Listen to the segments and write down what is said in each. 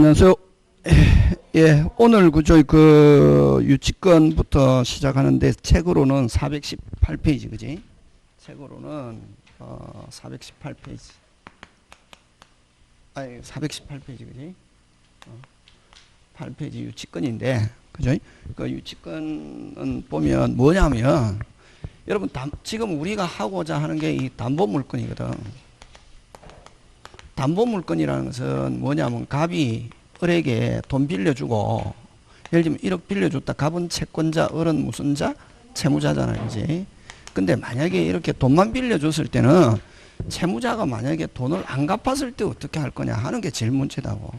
안녕하세요. 예, 오늘 그 유치권부터 시작하는데 책으로는 418페이지, 그지? 책으로는 418페이지. 아니, 418페이지, 그지? 8페이지 유치권인데, 그죠? 그 유치권은 보면 뭐냐면, 여러분, 지금 우리가 하고자 하는 게 이 담보물권이거든. 담보물권이라는 것은 뭐냐면 갑이 을에게 돈 빌려주고, 예를 들면 1억 빌려줬다. 갑은 채권자, 을은 무슨 자? 채무자잖아요. 그지? 근데 만약에 이렇게 돈만 빌려줬을 때는 채무자가 만약에 돈을 안 갚았을 때 어떻게 할 거냐 하는 게 제일 문제다고.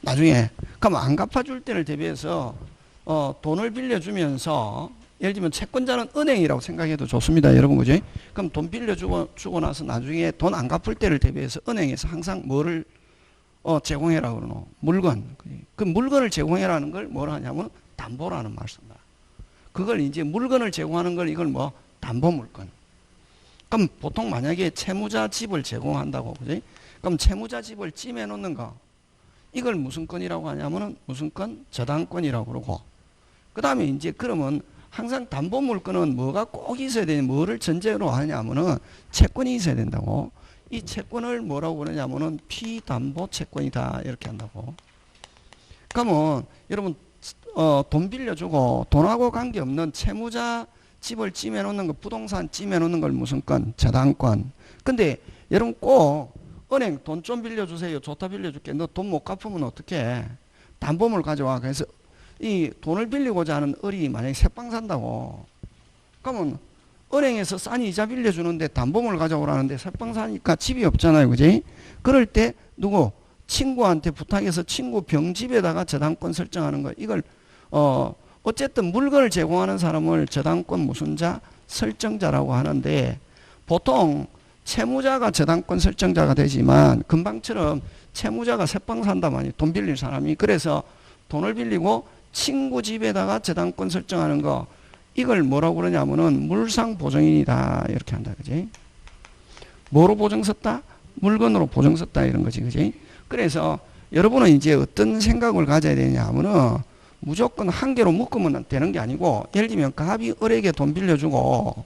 나중에 그럼 안 갚아줄 때를 대비해서 돈을 빌려주면서, 예를 들면 채권자는 은행이라고 생각해도 좋습니다. 여러분, 그죠? 그럼 돈 빌려주고 나서 나중에 돈 안 갚을 때를 대비해서 은행에서 항상 뭐를 제공해라 그러노? 물건. 그 물건을 제공해라는 걸 뭐라 하냐면 담보라는 말 쓴다. 그걸 이제 물건을 제공하는 걸 이걸 뭐? 담보물건. 그럼 보통 만약에 채무자 집을 제공한다고, 그지? 그럼 채무자 집을 찜해 놓는 거. 이걸 무슨 건이라고 하냐면은 무슨 건? 저당권이라고 그러고. 그 다음에 이제 그러면 항상 담보물건은 뭐가 꼭 있어야 되냐, 뭐를 전제로 하냐면은 채권이 있어야 된다고. 이 채권을 뭐라고 그러냐면은 피담보 채권이다 이렇게 한다고. 그러면 여러분 돈 빌려주고 돈하고 관계없는 채무자 집을 찜해 놓는 거, 부동산 찜해 놓는 걸 무슨 건? 저당권. 근데 여러분 꼭 은행 돈 좀 빌려주세요. 좋다 빌려줄게. 너 돈 못 갚으면 어떡해? 담보물 가져와. 그래서 이 돈을 빌리고자 하는 을이 만약에 새빵 산다고. 그러면 은행에서 싼 이자 빌려주는데 담보물 가져오라는데 새빵 사니까 집이 없잖아요. 그지? 그럴 때 누구? 친구한테 부탁해서 친구 병집에다가 저당권 설정하는 거. 이걸 어쨌든 물건을 제공하는 사람을 저당권 무슨 자? 설정자라고 하는데, 보통 채무자가 저당권 설정자가 되지만 금방처럼 채무자가 새빵 산다만이 돈 빌릴 사람이. 그래서 돈을 빌리고 친구 집에다가 저당권 설정하는 거, 이걸 뭐라고 그러냐면은 물상보증인이다 이렇게 한다. 그지? 뭐로 보증 썼다? 물건으로 보증 썼다 이런 거지. 그지? 그래서 여러분은 이제 어떤 생각을 가져야 되냐 하면은 무조건 한 개로 묶으면 되는 게 아니고, 예를 들면 갑이 을에게 돈 빌려주고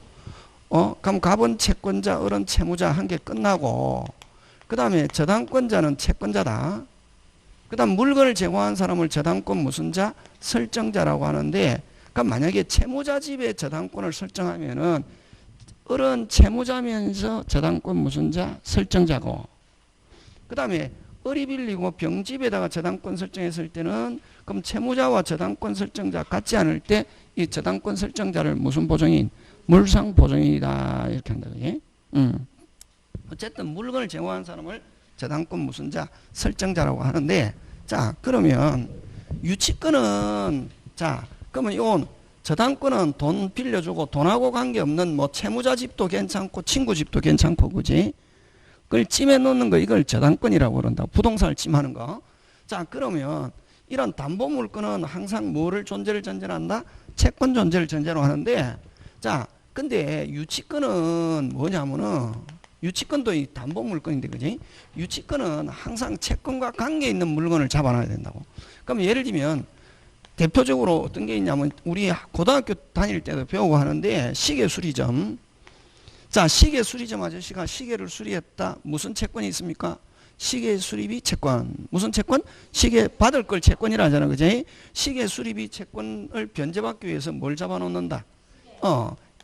그럼 갑은 채권자, 을은 채무자 한 개 끝나고, 그 다음에 저당권자는 채권자다. 그 다음 물건을 제공한 사람을 저당권 무슨 자? 설정자라고 하는데, 그럼 만약에 채무자 집에 저당권을 설정하면은 을은 채무자면서 저당권 무슨 자? 설정자고, 그 다음에 을이 빌리고 병집에다가 저당권 설정했을 때는 그럼 채무자와 저당권 설정자 같지 않을 때 이 저당권 설정자를 무슨 보증인? 물상 보증인이다 이렇게 한다. 그게? 어쨌든 물건을 제공한 사람을 저당권 무슨 자? 설정자라고 하는데, 자 그러면 유치권은, 자 그러면 이건 저당권은 돈 빌려주고 돈하고 관계없는 뭐 채무자 집도 괜찮고 친구 집도 괜찮고, 그지? 그걸 찜해 놓는 거, 이걸 저당권이라고 그런다. 부동산을 찜하는 거. 자 그러면 이런 담보물권은 항상 뭐를 존재를 전제로 한다? 채권 존재를 전제로 하는데, 자 근데 유치권은 뭐냐면은, 유치권도 이 담보물권인데, 그지? 유치권은 항상 채권과 관계 있는 물건을 잡아놔야 된다고. 그럼 예를 들면 대표적으로 어떤 게 있냐면, 우리 고등학교 다닐 때도 배우고 하는데 시계 수리점. 자 시계 수리점 아저씨가 시계를 수리했다. 무슨 채권이 있습니까? 시계 수리비 채권. 무슨 채권? 시계 받을 걸 채권이라 하잖아. 그지? 시계 수리비 채권을 변제받기 위해서 뭘 잡아놓는다?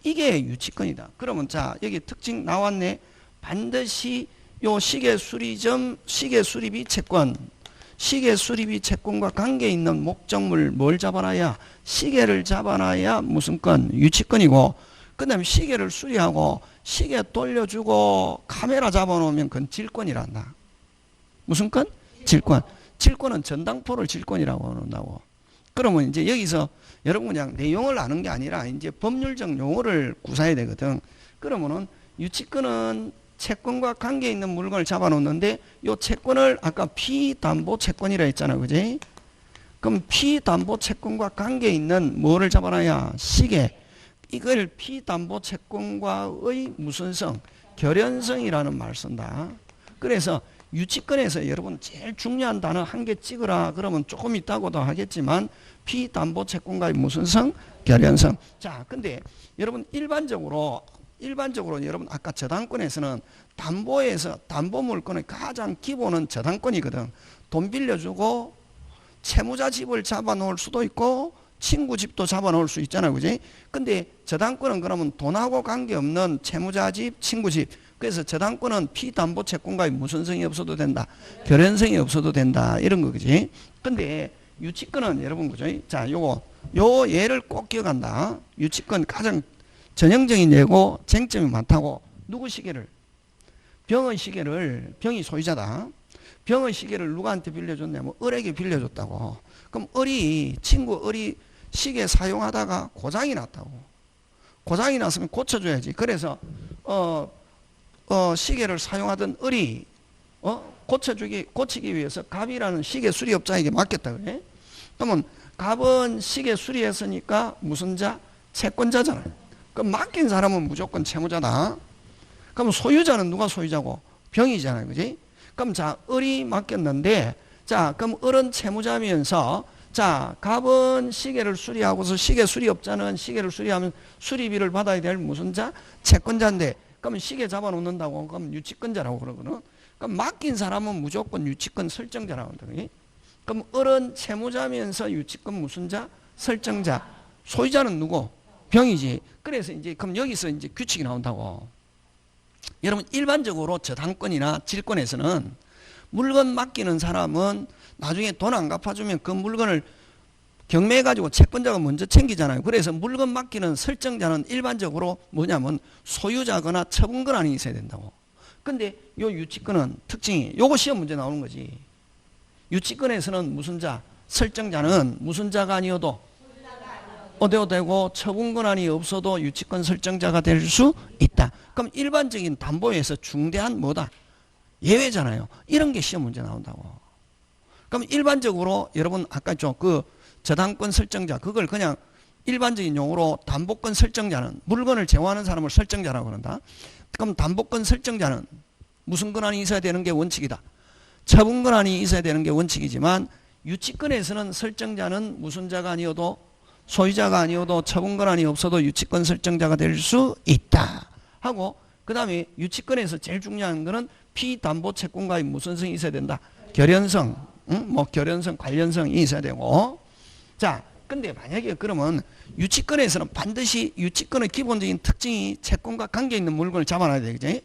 이게 유치권이다. 그러면 자 여기 특징 나왔네. 반드시 요 시계 수리점 시계 수리비 채권, 시계 수리비 채권과 관계 있는 목적물 뭘 잡아놔야? 시계를 잡아놔야 무슨 건? 유치권이고, 그 다음에 시계를 수리하고 시계 돌려주고 카메라 잡아놓으면 그건 질권이란다. 무슨 건? 질권. 질권은 전당포를 질권이라고 한다고. 그러면 이제 여기서 여러분 그냥 내용을 아는 게 아니라 이제 법률적 용어를 구사해야 되거든. 그러면은 유치권은 채권과 관계 있는 물건을 잡아놓는데, 요 채권을 아까 피담보 채권이라 했잖아. 그지? 그럼 피담보 채권과 관계 있는 뭐를 잡아놔야? 시계. 이걸 피담보 채권과의 무슨 성? 결연성이라는 말 쓴다. 그래서 유치권에서 여러분 제일 중요한 단어 한 개 찍으라 그러면 조금 있다고도 하겠지만 피담보 채권과의 무슨 성? 결연성. 자, 근데 여러분 일반적으로 여러분 아까 저당권에서는 담보에서 담보 물건의 가장 기본은 저당권이거든. 돈 빌려주고 채무자 집을 잡아놓을 수도 있고 친구 집도 잡아놓을 수 있잖아요, 그지? 근데 저당권은 그러면 돈하고 관계없는 채무자 집, 친구 집. 그래서 저당권은 피담보 채권과의 무슨성이 없어도 된다. 결연성이 없어도 된다. 이런 거, 그지? 근데 유치권은 여러분, 그죠? 자, 요 예를 꼭 기억한다. 유치권 가장 전형적인 예고 쟁점이 많다고. 누구 시계를? 병의 시계를, 병이 소유자다. 병의 시계를 누구한테 빌려줬냐면 을에게 빌려줬다고. 그럼 친구 을이 시계 사용하다가 고장이 났다고. 고장이 났으면 고쳐줘야지. 그래서 시계를 사용하던 을이 고치기 위해서 갑이라는 시계 수리업자에게 맡겼다 그래. 그러면 갑은 시계 수리했으니까 무슨 자? 채권자잖아요. 그럼 맡긴 사람은 무조건 채무자다. 그럼 소유자는 누가 소유자고? 병이잖아요, 그지? 그럼 자, 을이 맡겼는데, 자, 그럼 을은 채무자면서, 자, 갑은 시계를 수리하고서 시계 수리업자는 시계를 수리하면 수리비를 받아야 될 무슨 자? 채권자인데, 그럼 시계 잡아놓는다고, 그럼 유치권자라고 그러거든. 그럼 맡긴 사람은 무조건 유치권 설정자라고 그러거든. 그럼 을은 채무자면서 유치권 무슨 자? 설정자. 소유자는 누구? 병이지. 그래서 이제, 그럼 여기서 이제 규칙이 나온다고. 여러분, 일반적으로 저당권이나 질권에서는 물건 맡기는 사람은 나중에 돈 안 갚아주면 그 물건을 경매해가지고 채권자가 먼저 챙기잖아요. 그래서 물건 맡기는 설정자는 일반적으로 뭐냐면 소유자거나 처분권한이 있어야 된다고. 근데 요 유치권은 특징이, 요거 시험 문제 나오는 거지. 유치권에서는 무슨 자? 설정자는 무슨 자가 아니어도 어디도 되고 처분권한이 없어도 유치권 설정자가 될 수 있다. 그럼 일반적인 담보에서 중대한 뭐다? 예외잖아요. 이런 게 시험 문제 나온다고. 그럼 일반적으로 여러분 아까 그 저당권 설정자, 그걸 그냥 일반적인 용어로 담보권 설정자는 물건을 제공하는 사람을 설정자라고 그런다. 그럼 담보권 설정자는 무슨 권한이 있어야 되는 게 원칙이다. 처분 권한이 있어야 되는 게 원칙이지만 유치권에서는 설정자는 무슨 자가 아니어도 소유자가 아니어도 처분 권한이 없어도 유치권 설정자가 될 수 있다 하고, 그 다음에 유치권에서 제일 중요한 거는 피담보 채권과의 무슨 성이 있어야 된다. 결연성, 결연성, 관련성이 있어야 되고. 자, 근데 만약에 그러면 유치권에서는 반드시 유치권의 기본적인 특징이 채권과 관계 있는 물건을 잡아놔야 되겠지.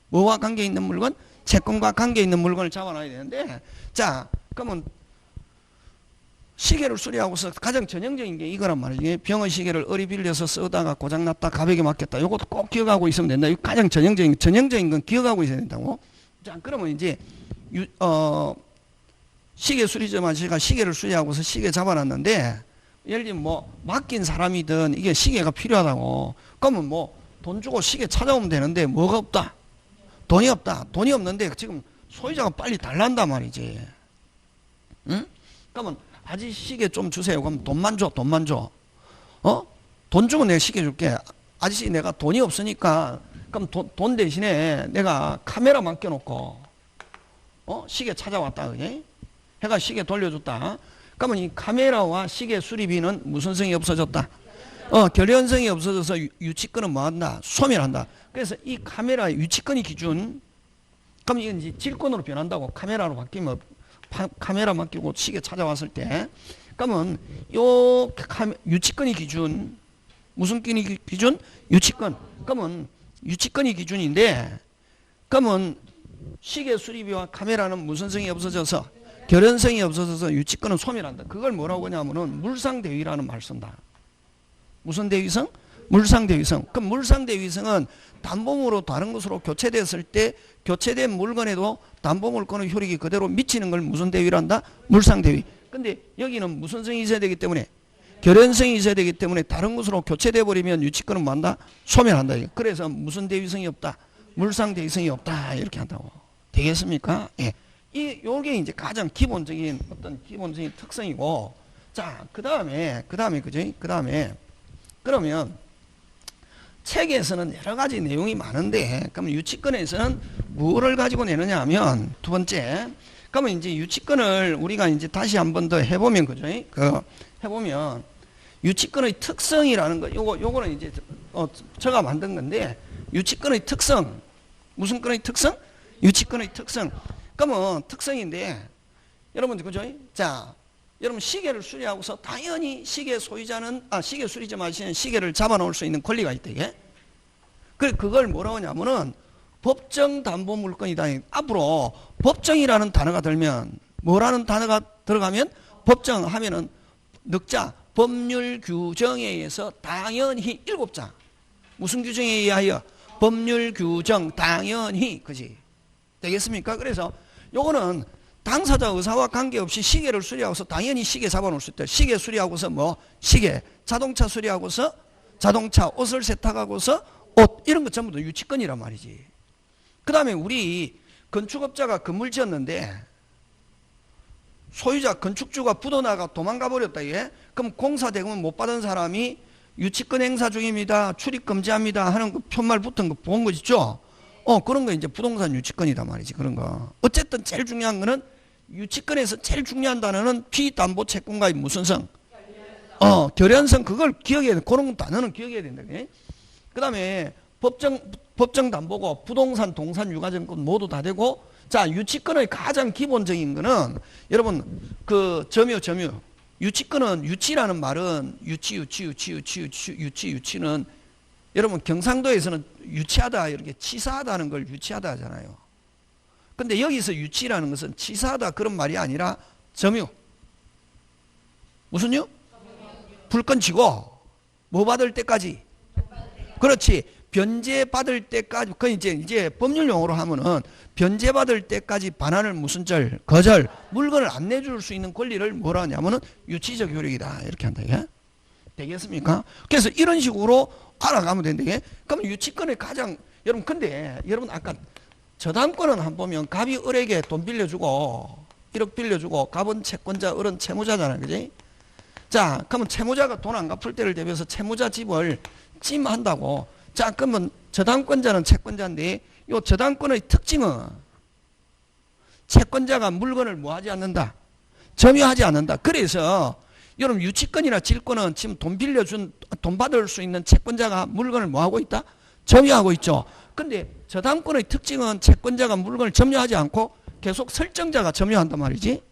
뭐와 관계 있는 물건? 채권과 관계 있는 물건을 잡아놔야 되는데, 자, 그러면 시계를 수리하고서 가장 전형적인 게 이거란 말이에요. 병의 시계를 을이 빌려서 쓰다가 고장났다, 갑에게 맡겼다. 이것도 꼭 기억하고 있으면 된다. 이거 가장 전형적인 건 기억하고 있어야 된다고. 자, 그러면 이제 시계 수리점 아저씨가 시계를 수리하고서 시계 잡아놨는데, 예를 들면 뭐 맡긴 사람이든 이게 시계가 필요하다고. 그러면 뭐 돈 주고 시계 찾아오면 되는데 뭐가 없다? 돈이 없다. 돈이 없는데 지금 소유자가 빨리 달란단 말이지. 응? 그러면 아저씨 시계 좀 주세요. 그럼 돈만 줘. 돈 주고 내가 시계 줄게. 아저씨 내가 돈이 없으니까 그럼 돈 대신에 내가 카메라 맡겨놓고 시계 찾아왔다. 그게? 해가 시계 돌려줬다. 그러면 이 카메라와 시계 수리비는 무슨 성이 없어졌다? 결연성이 없어져서 유치권은 뭐한다? 소멸한다. 그래서 이 카메라의 유치권이 기준, 그럼 이건 이제 질권으로 변한다고. 카메라로 바뀌면 카메라 맡기고 시계 찾아왔을 때, 그러면 요 유치권이 기준, 무슨 기준? 유치권. 그러면 유치권이 기준인데, 그러면 시계 수리비와 카메라는 무슨 성이 없어져서 결연성이 없어져서 유치권은 소멸한다. 그걸 뭐라고 하냐면은 물상대위라는 말을 쓴다. 무슨 대위성? 물상대위성. 그럼 물상대위성은 담보물로 다른 것으로 교체됐을 때 교체된 물건에도 담보물건의 효력이 그대로 미치는 걸 무슨 대위란다? 물상대위. 근데 여기는 무슨 성이 있어야 되기 때문에 결연성이 있어야 되기 때문에 다른 것으로 교체돼 버리면 유치권은 뭐한다? 소멸한다. 그래서 무슨 대위성이 없다? 물상대위성이 없다. 이렇게 한다고. 되겠습니까? 예. 요게 이제 가장 기본적인 어떤 기본적인 특성이고. 자, 그 다음에 그러면 책에서는 여러 가지 내용이 많은데, 그러면 유치권에서는 뭐를 가지고 내느냐 하면, 두 번째, 그러면 이제 유치권을 우리가 이제 다시 한 번 더 해보면, 그죠? 해보면, 유치권의 특성이라는 거, 요거는 이제, 제가 만든 건데, 유치권의 특성, 무슨 권의 특성? 유치권의 특성. 그러면 특성인데, 여러분들, 그죠? 자, 여러분 시계를 수리하고서 당연히 시계 소유자는, 시계 수리자 마시는 시계를 잡아놓을 수 있는 권리가 있다, 이게. 그걸 뭐라고 하냐면은, 법정 담보 물건이다. 앞으로 법정이라는 단어가 들면, 뭐라는 단어가 들어가면, 법정 하면은, 늑자, 법률 규정에 의해서 당연히 7자. 무슨 규정에 의하여? 법률 규정, 당연히. 그지? 되겠습니까? 그래서 요거는 당사자 의사와 관계없이 시계를 수리하고서 당연히 시계 잡아놓을 수 있다. 시계 수리하고서 뭐? 시계. 자동차 수리하고서 자동차. 옷을 세탁하고서 옷. 이런 거 전부 다 유치권이란 말이지. 그 다음에 우리 건축업자가 건물 지었는데 소유자 건축주가 부도나가 도망가 버렸다. 예? 그럼 공사 대금을 못 받은 사람이 유치권 행사 중입니다. 출입 금지합니다. 하는 그 편말 붙은 거 본 거 있죠? 그런 거 이제 부동산 유치권이다 말이지. 그런 거. 어쨌든 제일 중요한 거는 유치권에서 제일 중요한 단어는 피담보 채권과의 무슨 성? 결연성. 그걸 기억해야 돼. 그런 단어는 기억해야 된다. 그 다음에 법정 담보고 부동산, 동산, 유가증권 모두 다 되고, 자, 유치권의 가장 기본적인 거는 여러분 그 점유. 유치권은 유치라는 말은 유치는 여러분 경상도에서는 유치하다 이렇게 치사하다는 걸 유치하다 하잖아요. 근데 여기서 유치라는 것은 치사하다 그런 말이 아니라 점유. 무슨요? 불건 지고 뭐 받을 때까지. 그렇지. 변제 받을 때까지. 그 이제 법률 용어로 하면은 변제 받을 때까지 반환을 무슨 절? 거절. 물건을 안 내줄 수 있는 권리를 뭐라 하냐면은 유치적 효력이다. 이렇게 한다. 이게. 되겠습니까? 그래서 이런 식으로 알아가면 된다. 그럼 유치권의 가장, 여러분, 근데 여러분 아까 저당권은 한번 보면 갑이 을에게 돈 빌려주고 1억 빌려주고 갑은 채권자, 을은 채무자잖아요. 그지? 자, 그러면 채무자가 돈 안 갚을 때를 대비해서 채무자 집을 찜한다고. 자, 그러면 저당권자는 채권자인데 이 저당권의 특징은 채권자가 물건을 뭐 하지 않는다? 점유하지 않는다. 그래서 여러분 유치권이나 질권은 지금 돈 빌려준, 돈 받을 수 있는 채권자가 물건을 뭐 하고 있다? 점유하고 있죠. 근데 저당권의 특징은 채권자가 물건을 점유하지 않고 계속 설정자가 점유한단 말이지.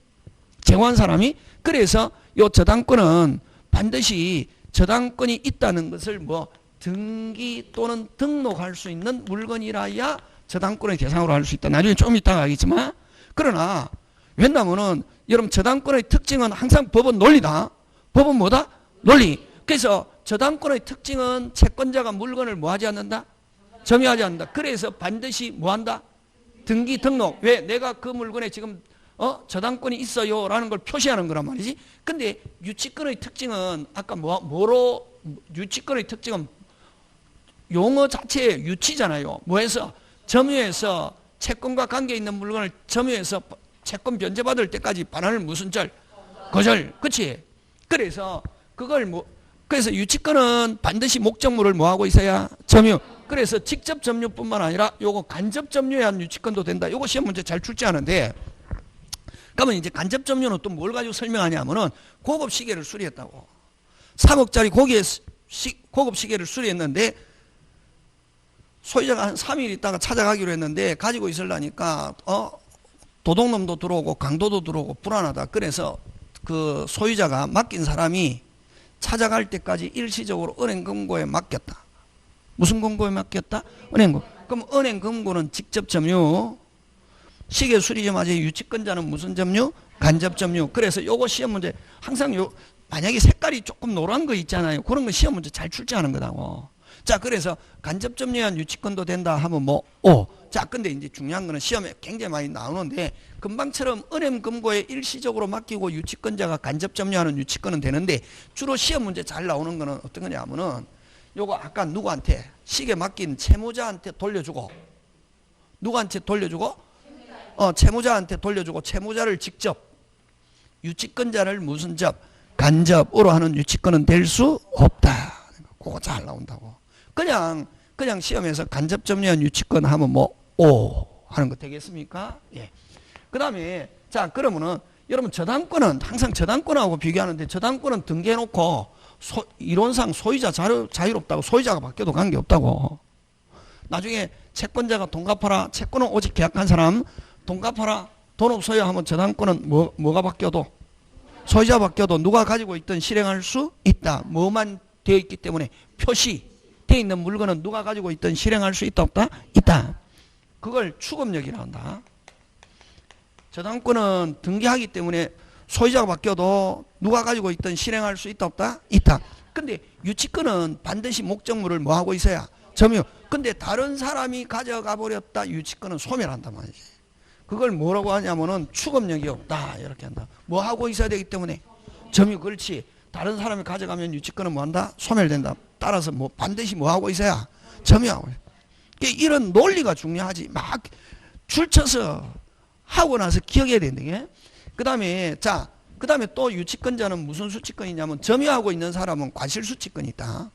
제공한 사람이. 그래서 이 저당권은 반드시 저당권이 있다는 것을 뭐 등기 또는 등록할 수 있는 물건이라야 저당권의 대상으로 할 수 있다. 나중에 좀 이따가 하겠지만. 그러나 왜냐면은 여러분 저당권의 특징은 항상 법은 논리다. 법은 뭐다? 논리. 그래서 저당권의 특징은 채권자가 물건을 뭐 하지 않는다? 점유하지 않는다. 그래서 반드시 뭐 한다? 등기 등록. 왜? 내가 그 물건에 지금 저당권이 있어요 라는 걸 표시하는 거란 말이지. 근데 유치권의 특징은 아까 뭐로 유치권의 특징은 용어 자체의 유치잖아요. 뭐해서? 점유해서 채권과 관계 있는 물건을 점유해서 채권 변제받을 때까지 반환을 무슨 절? 거절. 그치? 그래서 그걸 그래서 유치권은 반드시 목적물을 뭐하고 있어야? 점유. 그래서 직접 점유뿐만 아니라 요거 간접 점유에 한 유치권도 된다. 요거 시험 문제 잘 출제하는데, 그러면 이제 간접 점유는 또 뭘 가지고 설명하냐면은 고급 시계를 수리했다고. 3억짜리 고급 시계를 수리했는데 소유자가 한 3일 있다가 찾아가기로 했는데 가지고 있으려니까 도둑놈도 들어오고 강도도 들어오고 불안하다. 그래서 그 소유자가 맡긴 사람이 찾아갈 때까지 일시적으로 은행 금고에 맡겼다. 무슨 금고에 맡겼다? 은행 금고. 그럼 은행 금고는 직접 점유. 시계 수리점화제 유치권자는 무슨 점유? 간접 점유. 그래서 요거 시험 문제 항상 만약에 색깔이 조금 노란 거 있잖아요. 그런 거 시험 문제 잘 출제하는 거다고. 자, 그래서 간접 점유한 유치권도 된다 하면 자, 근데 이제 중요한 거는 시험에 굉장히 많이 나오는데 금방처럼 은행 금고에 일시적으로 맡기고 유치권자가 간접 점유하는 유치권은 되는데 주로 시험 문제 잘 나오는 거는 어떤 거냐 하면은 요거 아까 누구한테 시계 맡긴 채무자한테 돌려주고 누구한테 돌려주고 채무자한테 돌려주고 채무자를 직접 유치권자를 무슨 접? 간접으로 하는 유치권은 될 수 없다. 그거 잘 나온다고. 그냥 시험에서 간접 점유한 유치권 하면 뭐 오 하는 거 되겠습니까? 예. 그다음에 자 그러면은 여러분 저당권은 항상 저당권하고 비교하는데 저당권은 등기해놓고 이론상 소유자 자유롭다고 소유자가 바뀌어도 관계없다고. 나중에 채권자가 돈 갚아라. 채권은 오직 계약한 사람 돈 갚아라. 돈 없어요 하면 저당권은 뭐가 바뀌어도 소유자 바뀌어도 누가 가지고 있든 실행할 수 있다. 뭐만 되어 있기 때문에 표시되어 있는 물건은 누가 가지고 있든 실행할 수 있다 없다? 있다. 그걸 추금력이라 한다. 저당권은 등기하기 때문에 소유자가 바뀌어도 누가 가지고 있든 실행할 수 있다 없다? 있다. 근데 유치권은 반드시 목적물을 뭐 하고 있어야 점유. 근데 다른 사람이 가져가 버렸다. 유치권은 소멸한단 말이지. 그걸 뭐라고 하냐면은 추금력이 없다. 이렇게 한다. 뭐 하고 있어야 되기 때문에 점유. 그렇지. 다른 사람이 가져가면 유치권은 뭐 한다? 소멸된다. 따라서 뭐 반드시 뭐 하고 있어야 점유하고. 이런 논리가 중요하지. 막 줄쳐서 하고 나서 기억해야 된다. 그 다음에 또 유치권자는 무슨 수치권이 있냐면 점유하고 있는 사람은 과실수치권이 있다.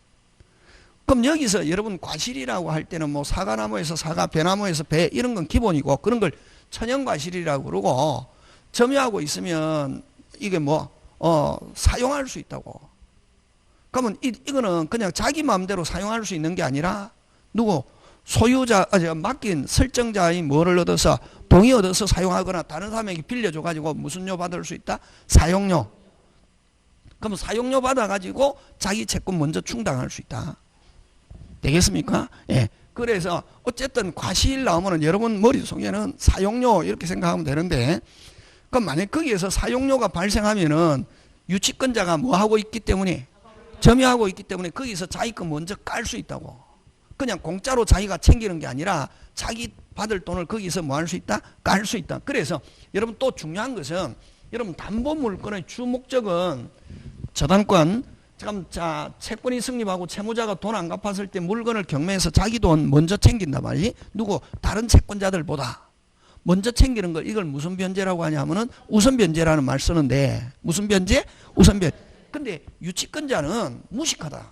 그럼 여기서 여러분 과실이라고 할 때는 뭐 사과나무에서 사과, 배나무에서 배 이런 건 기본이고 그런 걸 천연과실이라고 그러고 점유하고 있으면 이게 사용할 수 있다고. 그러면 이거는 그냥 자기 마음대로 사용할 수 있는 게 아니라 누구 맡긴 설정자의 뭐를 얻어서 동의 얻어서 사용하거나 다른 사람에게 빌려줘 가지고 무슨 료 받을 수 있다? 사용료. 그럼 사용료 받아 가지고 자기 채권 먼저 충당할 수 있다. 되겠습니까? 예. 그래서 어쨌든 과실 나오면은 여러분 머릿속에는 사용료 이렇게 생각하면 되는데 그럼 만약 거기에서 사용료가 발생하면은 유치권자가 뭐 하고 있기 때문에 점유하고 있기 때문에 거기서 자기 거 먼저 깔 수 있다고. 그냥 공짜로 자기가 챙기는 게 아니라 자기 받을 돈을 거기서 뭐 할 수 있다? 깔 수 있다. 그래서 여러분 또 중요한 것은 여러분 담보물권의 주 목적은 저당권 채권이 성립하고 채무자가 돈 안 갚았을 때 물건을 경매해서 자기 돈 먼저 챙긴단 말이지. 누구 다른 채권자들보다 먼저 챙기는 걸 이걸 무슨 변제라고 하냐면은 우선 변제라는 말 쓰는데 무슨 변제? 우선 변제. 근데 유치권자는 무식하다.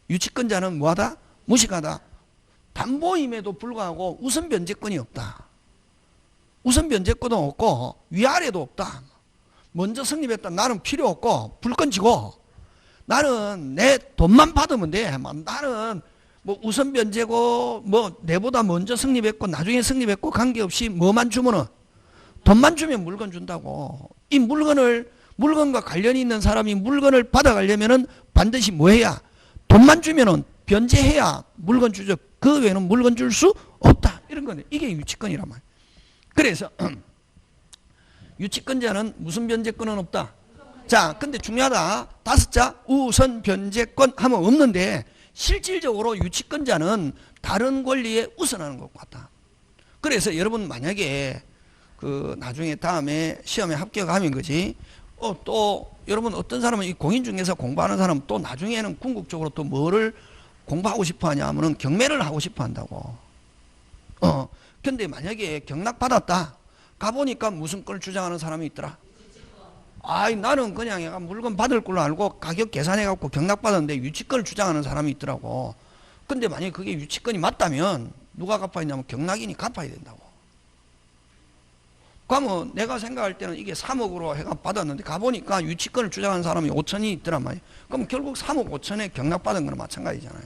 유치권자는 뭐하다? 무식하다. 담보임에도 불구하고 우선 변제권이 없다. 우선 변제권도 없고 위아래도 없다. 먼저 성립했다. 나는 필요 없고 불 꺼지고 나는 내 돈만 받으면 돼. 나는 뭐 우선 변제고 뭐 내보다 먼저 성립했고 나중에 성립했고 관계없이 뭐만 주면은 돈만 주면 물건 준다고. 이 물건과 관련이 있는 사람이 물건을 받아가려면은 반드시 뭐 해야? 돈만 주면은 변제해야 물건 주죠. 그 외에는 물건 줄 수 없다. 이런 거네. 이게 유치권이란 말이야. 그래서 유치권자는 무슨 변제권은 없다. 자, 근데 중요하다. 다섯자 우선 변제권 하면 없는데 실질적으로 유치권자는 다른 권리에 우선하는 것 같다. 그래서 여러분 만약에 나중에 다음에 시험에 합격하면 거지. 또 여러분 어떤 사람은 이 공인 중개사 공부하는 사람은 또 나중에는 궁극적으로 또 뭐를 공부하고 싶어 하냐 하면은 경매를 하고 싶어 한다고. 근데 만약에 경락 받았다. 가보니까 무슨 걸 주장하는 사람이 있더라. 나는 그냥 물건 받을 걸로 알고 가격 계산해갖고 경락 받았는데 유치권을 주장하는 사람이 있더라고. 근데 만약에 그게 유치권이 맞다면 누가 갚아야 되냐면 경락인이 갚아야 된다고. 그러면 내가 생각할 때는 이게 3억으로 해가 받았는데 가보니까 유치권을 주장하는 사람이 5천이 있더란 말이에요. 그럼 결국 3억 5천에 경락받은 거는 마찬가지잖아요.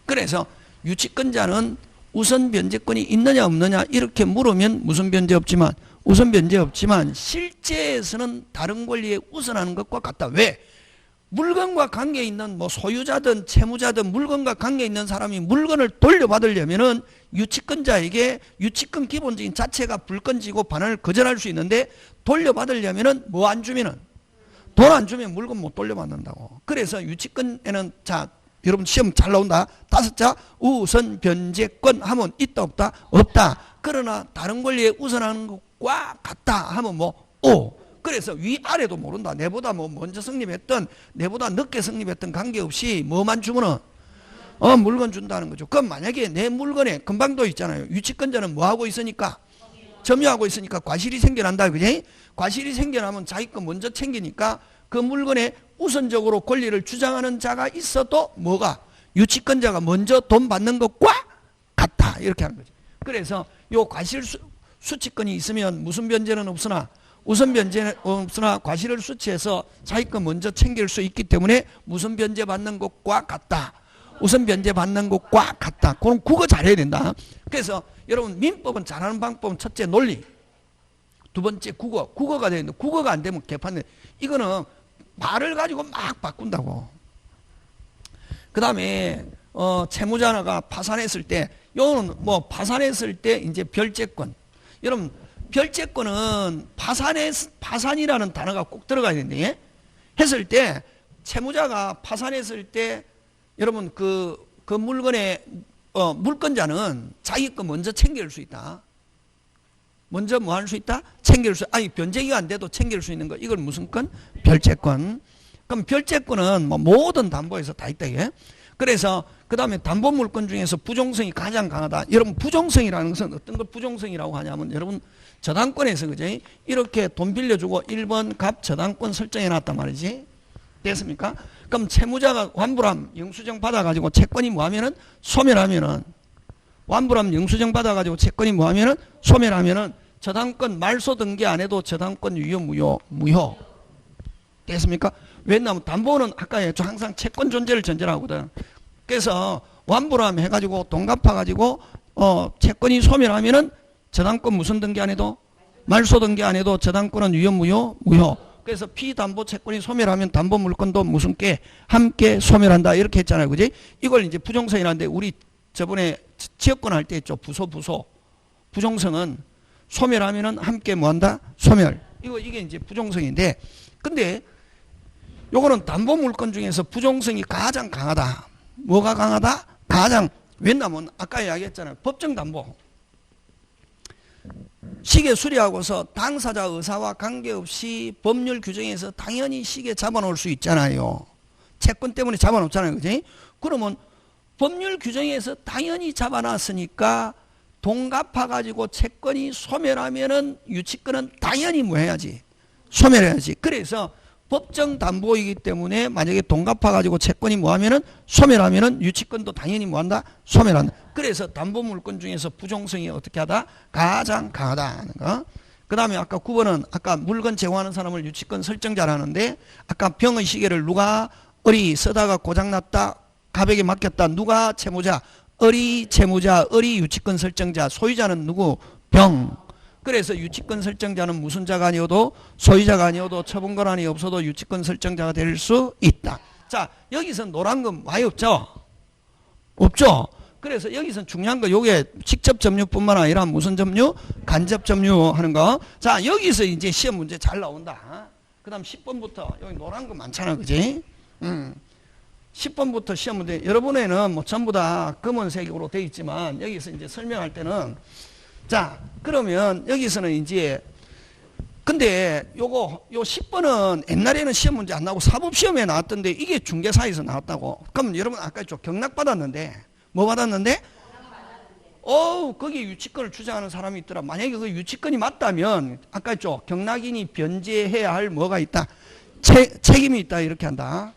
그래서 유치권자는 우선 변제권이 있느냐 없느냐 이렇게 물으면 무슨 변제 없지만 우선 변제 없지만 실제에서는 다른 권리에 우선하는 것과 같다. 왜? 물건과 관계 있는 뭐 소유자든 채무자든 물건과 관계 있는 사람이 물건을 돌려받으려면은 유치권자에게 유치권 기본적인 자체가 불건지고 반환을 거절할 수 있는데 돌려받으려면은 뭐 안 주면은 돈 안 주면 물건 못 돌려받는다고. 그래서 유치권에는 여러분 시험 잘 나온다. 다섯자 우선 변제권 하면 있다 없다? 없다. 그러나 다른 권리에 우선하는 것과 같다 하면 뭐 오. 그래서 위아래도 모른다. 내보다 뭐 먼저 성립했던 내보다 늦게 성립했던 관계없이 뭐만 주면은 물건 준다는 거죠. 그럼 만약에 내 물건에 금방도 있잖아요. 유치권자는 뭐 하고 있으니까 점유하고 있으니까 과실이 생겨난다. 그지? 과실이 생겨나면 자기 거 먼저 챙기니까 그 물건에 우선적으로 권리를 주장하는 자가 있어도 뭐가 유치권자가 먼저 돈 받는 것과 같다 이렇게 하는 거죠. 그래서 요 과실 수취권이 있으면 무슨 변제는 없으나 우선 변제는 없으나 과실을 수취해서 자기 거 먼저 챙길 수 있기 때문에 무슨 변제 받는 것과 같다. 우선 변제 받는 것과 같다. 그럼 국어 잘해야 된다. 그래서 여러분 민법은 잘하는 방법은 첫째 논리, 두 번째 국어가 되는데 국어가 안 되면 개판돼. 이거는 말을 가지고 막 바꾼다고. 그 다음에 채무자가 파산했을 때, 요거는 뭐 파산했을 때 이제 별채권. 여러분 별채권은 파산이라는 단어가 꼭 들어가야 되는데, 예? 했을 때 채무자가 파산했을 때 여러분 그 물건의 물건자는 자기 거 먼저 챙길 수 있다. 먼저 뭐 할 수 있다? 챙길 수, 아니 변제기가 안 돼도 챙길 수 있는 거. 이걸 무슨 건? 별채권. 그럼 별채권은 뭐 모든 담보에서 다 있다 이게. 그래서 그 다음에 담보물권 중에서 부종성이 가장 강하다. 여러분 부종성이라는 것은 어떤 걸 부종성이라고 하냐면 여러분 저당권에서 그지 이렇게 돈 빌려주고 1번 갑 저당권 설정해 놨단 말이지. 됐습니까? 그럼 채무자가 환불함 영수증 받아가지고 채권이 뭐하면은 소멸하면은 완불함 영수증 받아가지고 채권이 뭐하면은 소멸하면은 저당권 말소 등기 안 해도 저당권 유효 무효 됐습니까? 왜냐하면 담보는 아까 했죠. 항상 채권 존재를 전제로 하거든. 그래서 완불함 해가지고 돈 갚아가지고 채권이 소멸하면은 저당권 무슨 등기 안 해도 말소 등기 안 해도 저당권은 유효 무효. 그래서 피담보 채권이 소멸하면 담보 물건도 무슨 게 함께 소멸한다 이렇게 했잖아요. 그지? 이걸 이제 부종성이라는데 우리 저번에 지역권 할 때 했죠. 부소. 부종성은 소멸하면은 함께 뭐한다? 소멸. 이게 이제 부종성인데, 근데 요거는 담보 물건 중에서 부종성이 가장 강하다. 뭐가 강하다? 가장. 왜냐면 아까 이야기했잖아요. 법정 담보. 시계 수리하고서 당사자 의사와 관계없이 법률 규정에서 당연히 시계 잡아놓을 수 있잖아요. 채권 때문에 잡아놓잖아요. 그지? 그러면 법률 규정에서 당연히 잡아놨으니까 돈 갚아가지고 채권이 소멸하면은 유치권은 당연히 뭐 해야지? 소멸해야지. 그래서 법정 담보이기 때문에 만약에 돈 갚아가지고 채권이 뭐 하면은 소멸하면은 유치권도 당연히 뭐 한다? 소멸한다. 그래서 담보 물건 중에서 부종성이 어떻게 하다? 가장 강하다는 거. 그 다음에 아까 9번은 아까 물건 제공하는 사람을 유치권 설정자라는데 아까 병의 시계를 누가 어리 쓰다가 고장났다. 갑에게 맡겼다. 누가 채무자? 어리 채무자, 어리 유치권 설정자. 소유자는 누구? 병. 그래서 유치권 설정자는 무슨 자가 아니어도 소유자가 아니어도 처분권한이 없어도 유치권 설정자가 될 수 있다. 자, 여기서 노란 건 많이 없죠? 없죠? 그래서 여기서 중요한 거 요게 직접 점유뿐만 아니라 무슨 점유? 간접 점유 하는 거. 자, 여기서 이제 시험 문제 잘 나온다. 그 다음 10번부터 여기 노란 거 많잖아. 그지? 10번부터 시험 문제. 여러분에는 뭐 전부 다 검은색으로 되어 있지만 여기서 이제 설명할 때는 자, 그러면 여기서는 이제 근데 요 10번은 옛날에는 시험 문제 안 나오고 사법시험에 나왔던데 이게 중개사에서 나왔다고. 그럼 여러분 아까 좀 경락 받았는데 뭐 받았는데? 거기 유치권을 주장하는 사람이 있더라. 만약에 그 유치권이 맞다면 아까 했죠. 경락인이 변제해야 할 뭐가 있다. 책임이 있다 이렇게 한다.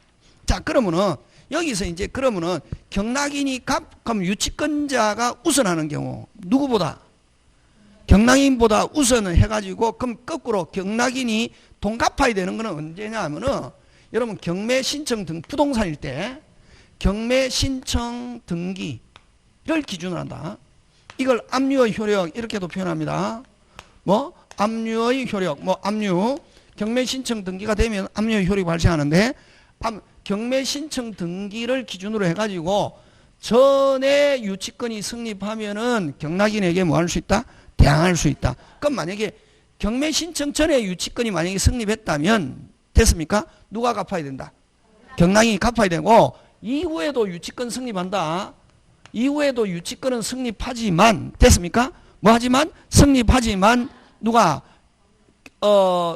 자, 그러면은 여기서 이제 그러면은 경락인이 그럼 유치권자가 우선하는 경우 누구보다? 경락인보다 우선을 해가지고 그럼 거꾸로 경락인이 돈 갚아야 되는 거는 언제냐 하면은 여러분 경매 신청 등 부동산일 때 경매 신청 등기를 기준으로 한다. 이걸 압류의 효력 이렇게도 표현합니다. 뭐 압류의 효력 뭐 압류 경매 신청 등기가 되면 압류의 효력이 발생하는데 경매 신청 등기를 기준으로 해가지고 전에 유치권이 성립하면은 경락인에게 뭐 할 수 있다? 대항할 수 있다. 그럼 만약에 경매 신청 전에 유치권이 만약에 성립했다면 됐습니까? 누가 갚아야 된다? 경락인이 갚아야 되고 이후에도 유치권 성립한다. 이후에도 유치권은 성립하지만 됐습니까? 뭐 하지만 성립하지만 누가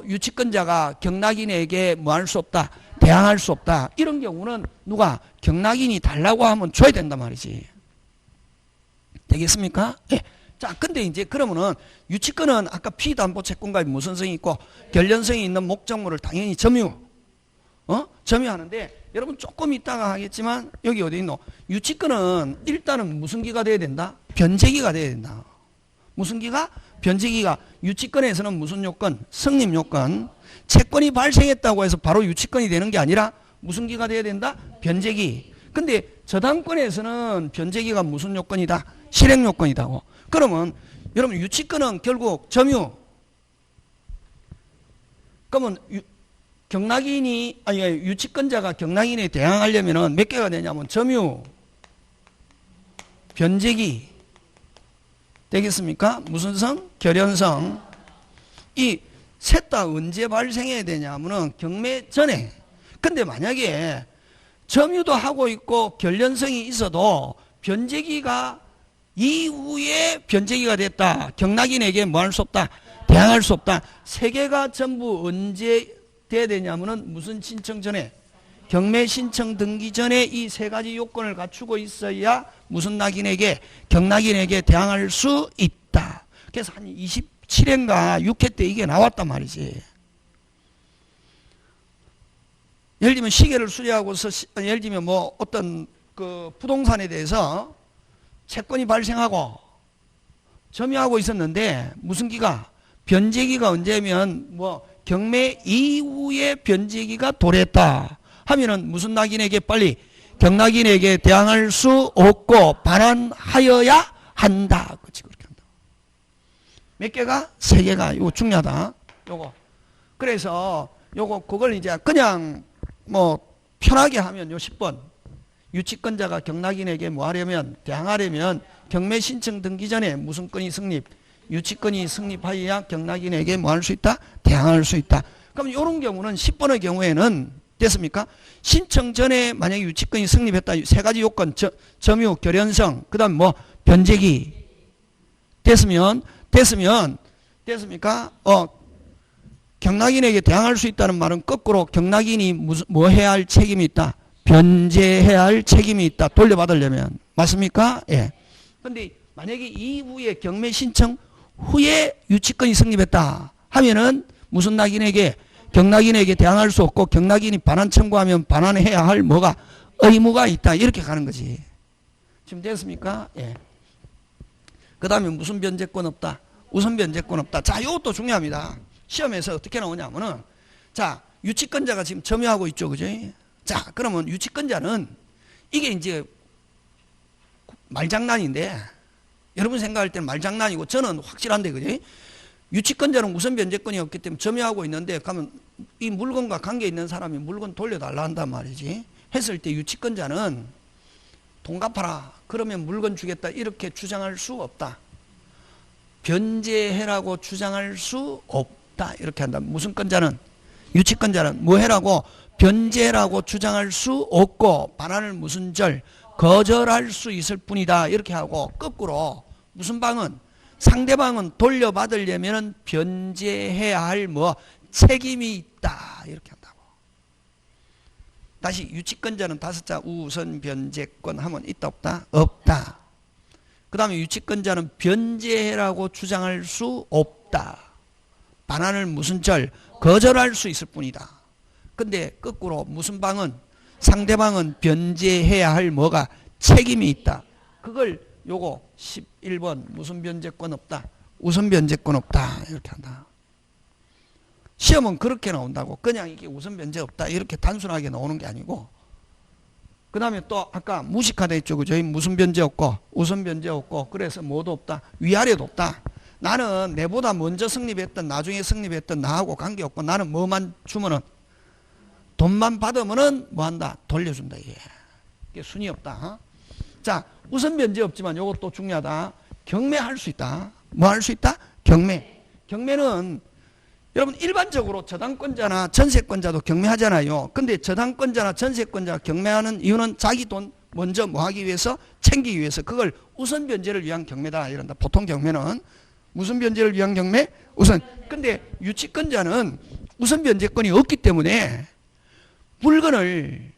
유치권자가 경락인에게 뭐 할 수 없다? 대항할 수 없다. 이런 경우는 누가 경락인이 달라고 하면 줘야 된단 말이지. 되겠습니까? 예. 자, 근데 이제 그러면은 유치권은 아까 피담보 채권과 무슨 성이 있고 결련성이 있는 목적물을 당연히 점유. 점유하는데 여러분 조금 이따가 하겠지만 여기 어디 있노? 유치권은 일단은 무슨 기가 돼야 된다? 변제기가 돼야 된다. 무슨 기가? 변제기가. 유치권에서는 무슨 요건? 성립 요건. 채권이 발생했다고 해서 바로 유치권이 되는 게 아니라 무슨 기가 돼야 된다? 변제기. 근데 저당권에서는 변제기가 무슨 요건이다? 실행 요건이다. 그러면 여러분 유치권은 결국 점유. 그러면 경락인이 아니 유치권자가 경락인에 대항하려면은 몇 개가 되냐면 점유, 변제기 되겠습니까? 무슨 성? 결연성. 이 셋 다 언제 발생해야 되냐면은 경매 전에. 근데 만약에 점유도 하고 있고 결연성이 있어도 변제기가 이후에 변제기가 됐다. 경락인에게 뭐 할 수 없다? 대항할 수 없다. 세 개가 전부 언제 돼야 되냐면은 무슨 신청 전에? 경매 신청 등기 전에 이 세 가지 요건을 갖추고 있어야 무슨 낙인에게? 경락인에게 대항할 수 있다. 그래서 한 27회인가 6회 때 이게 나왔단 말이지. 예를 들면 시계를 수리하고서 예를 들면 뭐 어떤 그 부동산에 대해서 채권이 발생하고 점유하고 있었는데 무슨 기가? 변제기가 언제면 뭐 경매 이후에 변제기가 도래했다 하면은 무슨 낙인에게 빨리 경락인에게 대항할 수 없고 반환하여야 한다. 그렇지, 그렇게 한다. 몇 개가? 세 개가. 이거 중요하다. 요거. 그래서 요거 그걸 이제 그냥 뭐 편하게 하면 요 10번 유치권자가 경락인에게 뭐 하려면 대항하려면 경매 신청 등기 전에 무슨 건이 성립? 유치권이 성립하여야 경락인에게 뭐 할 수 있다? 대항할 수 있다. 그럼 이런 경우는 10번의 경우에는 됐습니까? 신청 전에 만약에 유치권이 성립했다. 세 가지 요건 점유, 결연성, 그 다음 뭐 변제기 됐습니까? 경락인에게 대항할 수 있다는 말은 거꾸로 경락인이 뭐 해야 할 책임이 있다? 변제해야 할 책임이 있다. 돌려받으려면. 맞습니까? 예. 근데 만약에 이후에 경매 신청 후에 유치권이 성립했다 하면은 무슨 낙인에게? 경락인에게 대항할 수 없고 경락인이 반환 청구하면 반환해야 할 뭐가? 의무가 있다. 이렇게 가는 거지. 지금 됐습니까? 예. 그 다음에 무슨 변제권 없다? 우선 변제권 없다. 자, 이것도 중요합니다. 시험에서 어떻게 나오냐면은 자, 유치권자가 지금 점유하고 있죠. 그죠? 자, 그러면 유치권자는 이게 이제 말장난인데 여러분 생각할 때는 말장난이고 저는 확실한데 그죠? 유치권자는 우선 변제권이 없기 때문에 점유하고 있는데 가면 이 물건과 관계 있는 사람이 물건 돌려달라 한단 말이지. 했을 때 유치권자는 돈 갚아라. 그러면 물건 주겠다. 이렇게 주장할 수 없다. 변제해라고 주장할 수 없다. 이렇게 한다. 무슨 권자는? 유치권자는 뭐 해라고? 변제라고 주장할 수 없고 반환을 무슨 절? 거절할 수 있을 뿐이다. 이렇게 하고 거꾸로 무슨 방은? 상대방은 돌려받으려면 변제해야 할 뭐 책임이 있다. 이렇게 한다고. 다시 유치권자는 5자 우선 변제권 하면 있다 없다? 없다. 그 다음에 유치권자는 변제해라고 주장할 수 없다. 반환을 무슨 절? 거절할 수 있을 뿐이다. 근데 거꾸로 무슨 방은? 상대방은 변제해야 할 뭐가? 책임이 있다. 그걸 요거 11번 무슨 변제권 없다? 우선 변제권 없다. 이렇게 한다. 시험은 그렇게 나온다고. 그냥 이게 우선 변제 없다. 이렇게 단순하게 나오는 게 아니고. 그 다음에 또 아까 무식하다 했죠. 그죠? 무슨 변제 없고 우선 변제 없고 그래서 뭐도 없다. 위아래도 없다. 나는 내보다 먼저 성립했던 나중에 성립했던 나하고 관계없고 나는 뭐만 주면은 돈만 받으면은 뭐 한다? 돌려준다. 이게 순위 없다. 자, 우선 변제 없지만 이것도 중요하다. 경매할 수 있다. 뭐 할 수 있다? 경매. 경매는 여러분 일반적으로 저당권자나 전세권자도 경매하잖아요. 근데 저당권자나 전세권자가 경매하는 이유는 자기 돈 먼저 뭐 하기 위해서? 챙기기 위해서. 그걸 우선 변제를 위한 경매다. 이런다. 보통 경매는 무슨 변제를 위한 경매? 우선. 근데 유치권자는 우선 변제권이 없기 때문에 물건을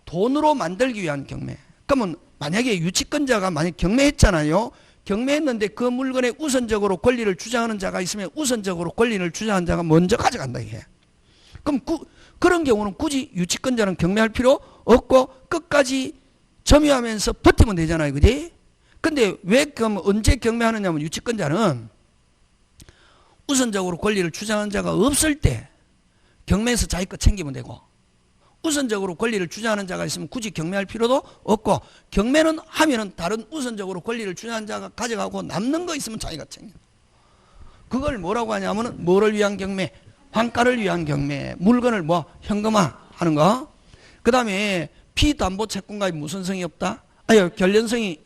돈으로 만들기 위한 경매. 그러면 만약에 유치권자가 만약 경매했잖아요. 경매했는데 그 물건에 우선적으로 권리를 주장하는 자가 있으면 우선적으로 권리를 주장하는 자가 먼저 가져간다. 이게. 그럼 그런 경우는 굳이 유치권자는 경매할 필요 없고 끝까지 점유하면서 버티면 되잖아요. 그지? 근데 왜 그럼 언제 경매하느냐면 유치권자는 우선적으로 권리를 주장하는 자가 없을 때 경매에서 자기 거 챙기면 되고, 우선적으로 권리를 주장하는 자가 있으면 굳이 경매할 필요도 없고, 경매는 하면은 다른 우선적으로 권리를 주장하는 자가 가져가고 남는 거 있으면 자기가 챙겨. 그걸 뭐라고 하냐면은 뭐를 위한 경매? 환가를 위한 경매. 물건을 뭐 현금화 하는 거. 그 다음에 피담보 채권가입 무슨성이 없다? 결련성이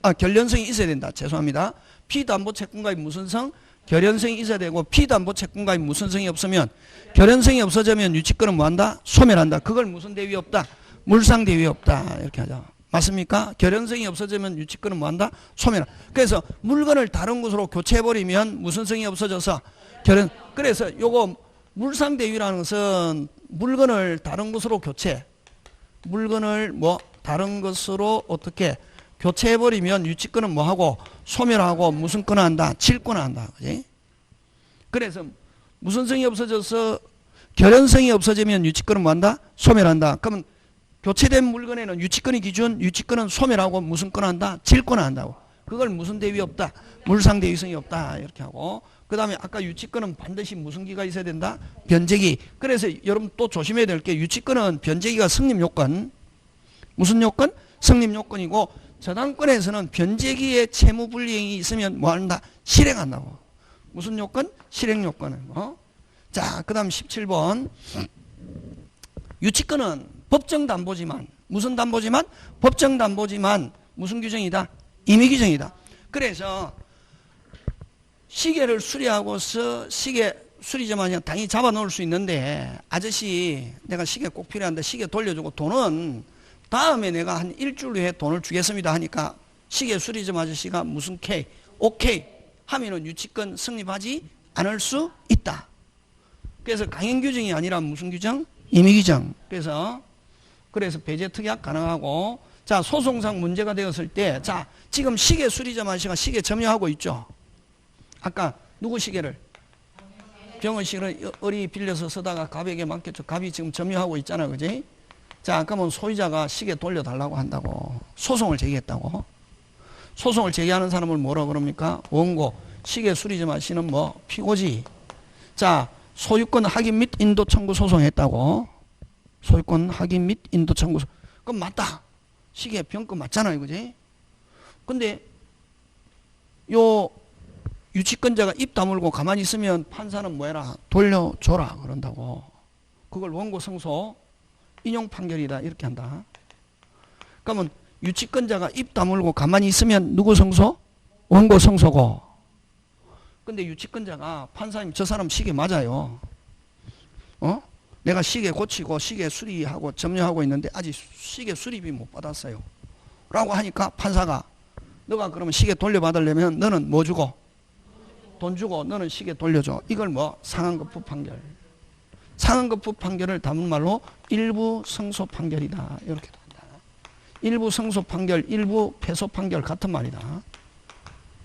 있어야 된다. 죄송합니다. 피담보 채권가입 무슨성? 결연성이 있어야 되고, 피담보 채권가입 무슨성이 없으면, 결연성이 없어지면 유치권은 뭐한다? 소멸한다. 그걸 무슨 대위 없다? 물상 대위 없다. 이렇게 하자. 맞습니까? 결연성이 없어지면 유치권은 뭐한다? 소멸. 그래서 물건을 다른 곳으로 교체해버리면 무슨성이 없어져서 그래서 요거 물상 대위라는 것은 물건을 다른 곳으로 물건을 뭐 다른 것으로 어떻게 교체해버리면 유치권은 뭐하고 소멸하고 무슨 권한다? 질권한다. 그지? 그래서 무슨성이 없어져서 결연성이 없어지면 유치권은 뭐한다? 소멸한다. 그러면 교체된 물건에는 유치권이 기준, 유치권은 소멸하고 무슨 권한다? 질권한다고. 그걸 무슨 대위 없다? 물상 대위성이 없다. 이렇게 하고. 그 다음에 아까 유치권은 반드시 무슨 기가 있어야 된다? 변제기. 그래서 여러분 또 조심해야 될 게, 유치권은 변제기가 성립요건. 무슨 요건? 성립요건이고, 저당권에서는 변제기에 채무불이행이 있으면 뭐 한다? 실행한다고. 무슨 요건? 실행요건은 뭐. 자, 그 다음 17번. 유치권은 법정담보지만, 무슨 담보지만? 법정담보지만 무슨 규정이다? 임의규정이다. 그래서 시계를 수리하고서 시계 수리점하면 당연히 잡아놓을 수 있는데, 아저씨 내가 시계 꼭 필요한데 시계 돌려주고 돈은 다음에 내가 한 일주일 후에 돈을 주겠습니다 하니까 시계 수리점 아저씨가 무슨 K, 오케이 하면은 유치권 성립하지 않을 수 있다. 그래서 강행규정이 아니라 무슨 규정? 임의규정. 그래서 배제특약 가능하고, 자, 소송상 문제가 되었을 때, 자, 지금 시계 수리점 아저씨가 시계 점유하고 있죠. 아까 누구 시계를? 병원 시계를 어리 빌려서 쓰다가 갑에게 맡겼죠. 갑이 지금 점유하고 있잖아. 그지? 자, 그러면 소유자가 시계 돌려달라고 한다고. 소송을 제기했다고. 소송을 제기하는 사람을 뭐라 그럽니까? 원고. 시계 수리점 아저씨는 뭐? 피고지. 자, 소유권 확인 및 인도 청구 소송했다고. 소유권 확인 및 인도 청구. 그럼 맞다. 시계 병권 맞잖아요. 그지? 근데 요 유치권자가 입 다물고 가만히 있으면 판사는 뭐해라? 돌려줘라 그런다고. 그걸 원고 승소 인용 판결이다 이렇게 한다. 그러면 유치권자가 입 다물고 가만히 있으면 누구 승소? 원고 승소고. 근데 유치권자가 판사님 저 사람 시계 맞아요. 내가 시계 고치고 시계 수리하고 점유하고 있는데 아직 시계 수리비 못 받았어요. 라고 하니까 판사가 너가 그러면 시계 돌려받으려면 너는 뭐 주고? 돈 주고 너는 시계 돌려줘. 이걸 뭐? 상한거푸 판결. 상한거푸 판결을 담은 말로 일부 승소 판결이다. 이렇게 한다. 일부 승소 판결, 일부 패소 판결 같은 말이다.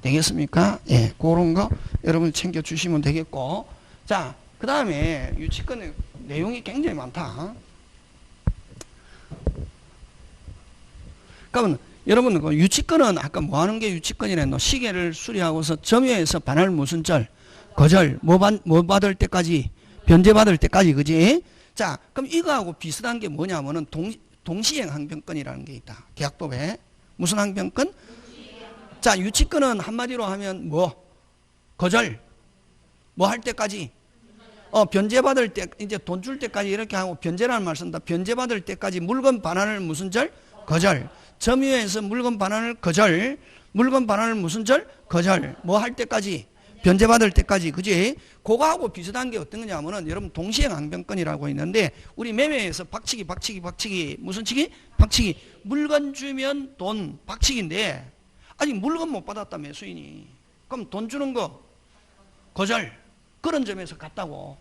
되겠습니까? 예, 그런 거 여러분 챙겨주시면 되겠고. 자, 그 다음에 유치권의 내용이 굉장히 많다. 그러면 여러분 그 유치권은 아까 뭐 하는 게 유치권이래? 너 시계를 수리하고서 점유해서 반할 무슨 절? 거절. 뭐 받을 때까지? 변제받을 때까지. 그지? 자, 그럼 이거하고 비슷한 게 뭐냐면은 동시행 항변권이라는 게 있다. 계약법에. 무슨 항변권? 자, 유치권은 한마디로 하면 뭐? 거절. 뭐 할 때까지? 변제받을 때, 이제 돈 줄 때까지 이렇게 하고 변제라는 말 쓴다. 변제받을 때까지 물건 반환을 무슨 절? 거절. 점유해서 물건 반환을 거절. 물건 반환을 무슨 절? 거절. 뭐 할 때까지? 변제받을 때까지. 그지? 그거하고 비슷한 게 어떤 거냐면은 여러분 동시행 항변권이라고 있는데, 우리 매매에서 박치기 무슨 치기? 박치기. 물건 주면 돈 박치기인데 아직 물건 못 받았다 매수인이. 그럼 돈 주는 거 거절. 그런 점에서 같다고.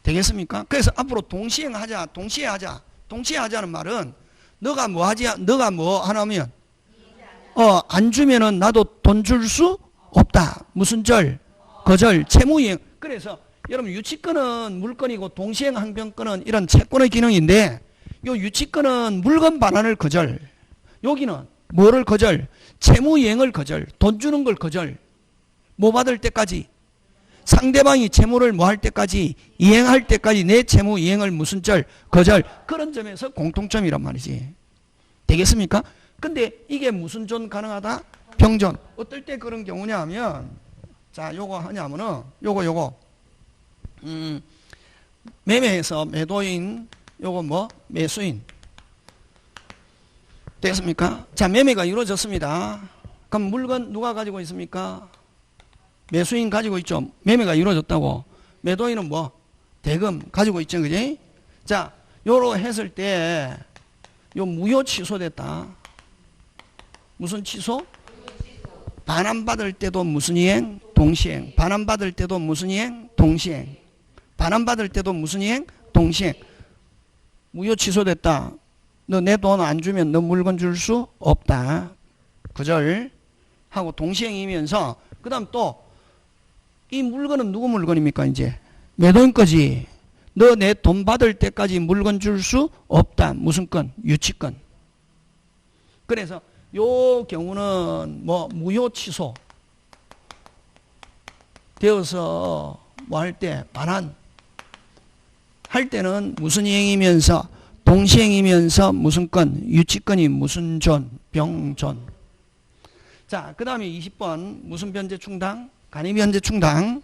되겠습니까? 그래서 앞으로 동시행하자, 동시하자는 말은 너가 뭐 하지, 너가 뭐 하나면 안 주면은 나도 돈 줄 수 없다. 무슨 절? 거절, 채무이행. 그래서 여러분 유치권은 물건이고 동시행 항변권은 이런 채권의 기능인데 요 유치권은 물건 반환을 거절. 여기는 뭐를 거절? 채무 이행을 거절. 돈 주는 걸 거절. 뭐 받을 때까지? 상대방이 채무를 뭐 할 때까지? 이행할 때까지 내 채무 이행을 무슨 절? 거절. 그런 점에서 공통점이란 말이지. 되겠습니까? 근데 이게 무슨 존 가능하다? 병존. 어떨 때 그런 경우냐 하면 자 요거 하냐면은 요거 매매해서 매도인 요거 뭐 매수인 됐습니까? 자 매매가 이루어졌습니다. 그럼 물건 누가 가지고 있습니까? 매수인 가지고 있죠. 매매가 이루어졌다고. 매도인은 뭐 대금 가지고 있죠. 그지? 자 요로 했을 때 요 무효 취소됐다. 무슨 취소? 반환받을 때도 무슨 이행? 동시행. 반환받을 때도 무슨 이행? 동시행. 반환받을 때도 무슨 이행? 동시행. 무효 취소됐다. 너 내 돈 안 주면 너 물건 줄 수 없다. 그절 하고 동시행이면서 그 다음 또 이 물건은 누구 물건입니까? 이제 매도인 거지. 너 내 돈 받을 때까지 물건 줄 수 없다. 무슨 건? 유치권. 그래서 요 경우는 뭐 무효 취소 되어서 뭐 할 때 반환 할 때는 무슨 이행이면서 동시행이면서 무슨 건? 유치권이 무슨 존? 병존. 자, 그 다음에 20번 무슨 변제 충당? 간이 변제 충당.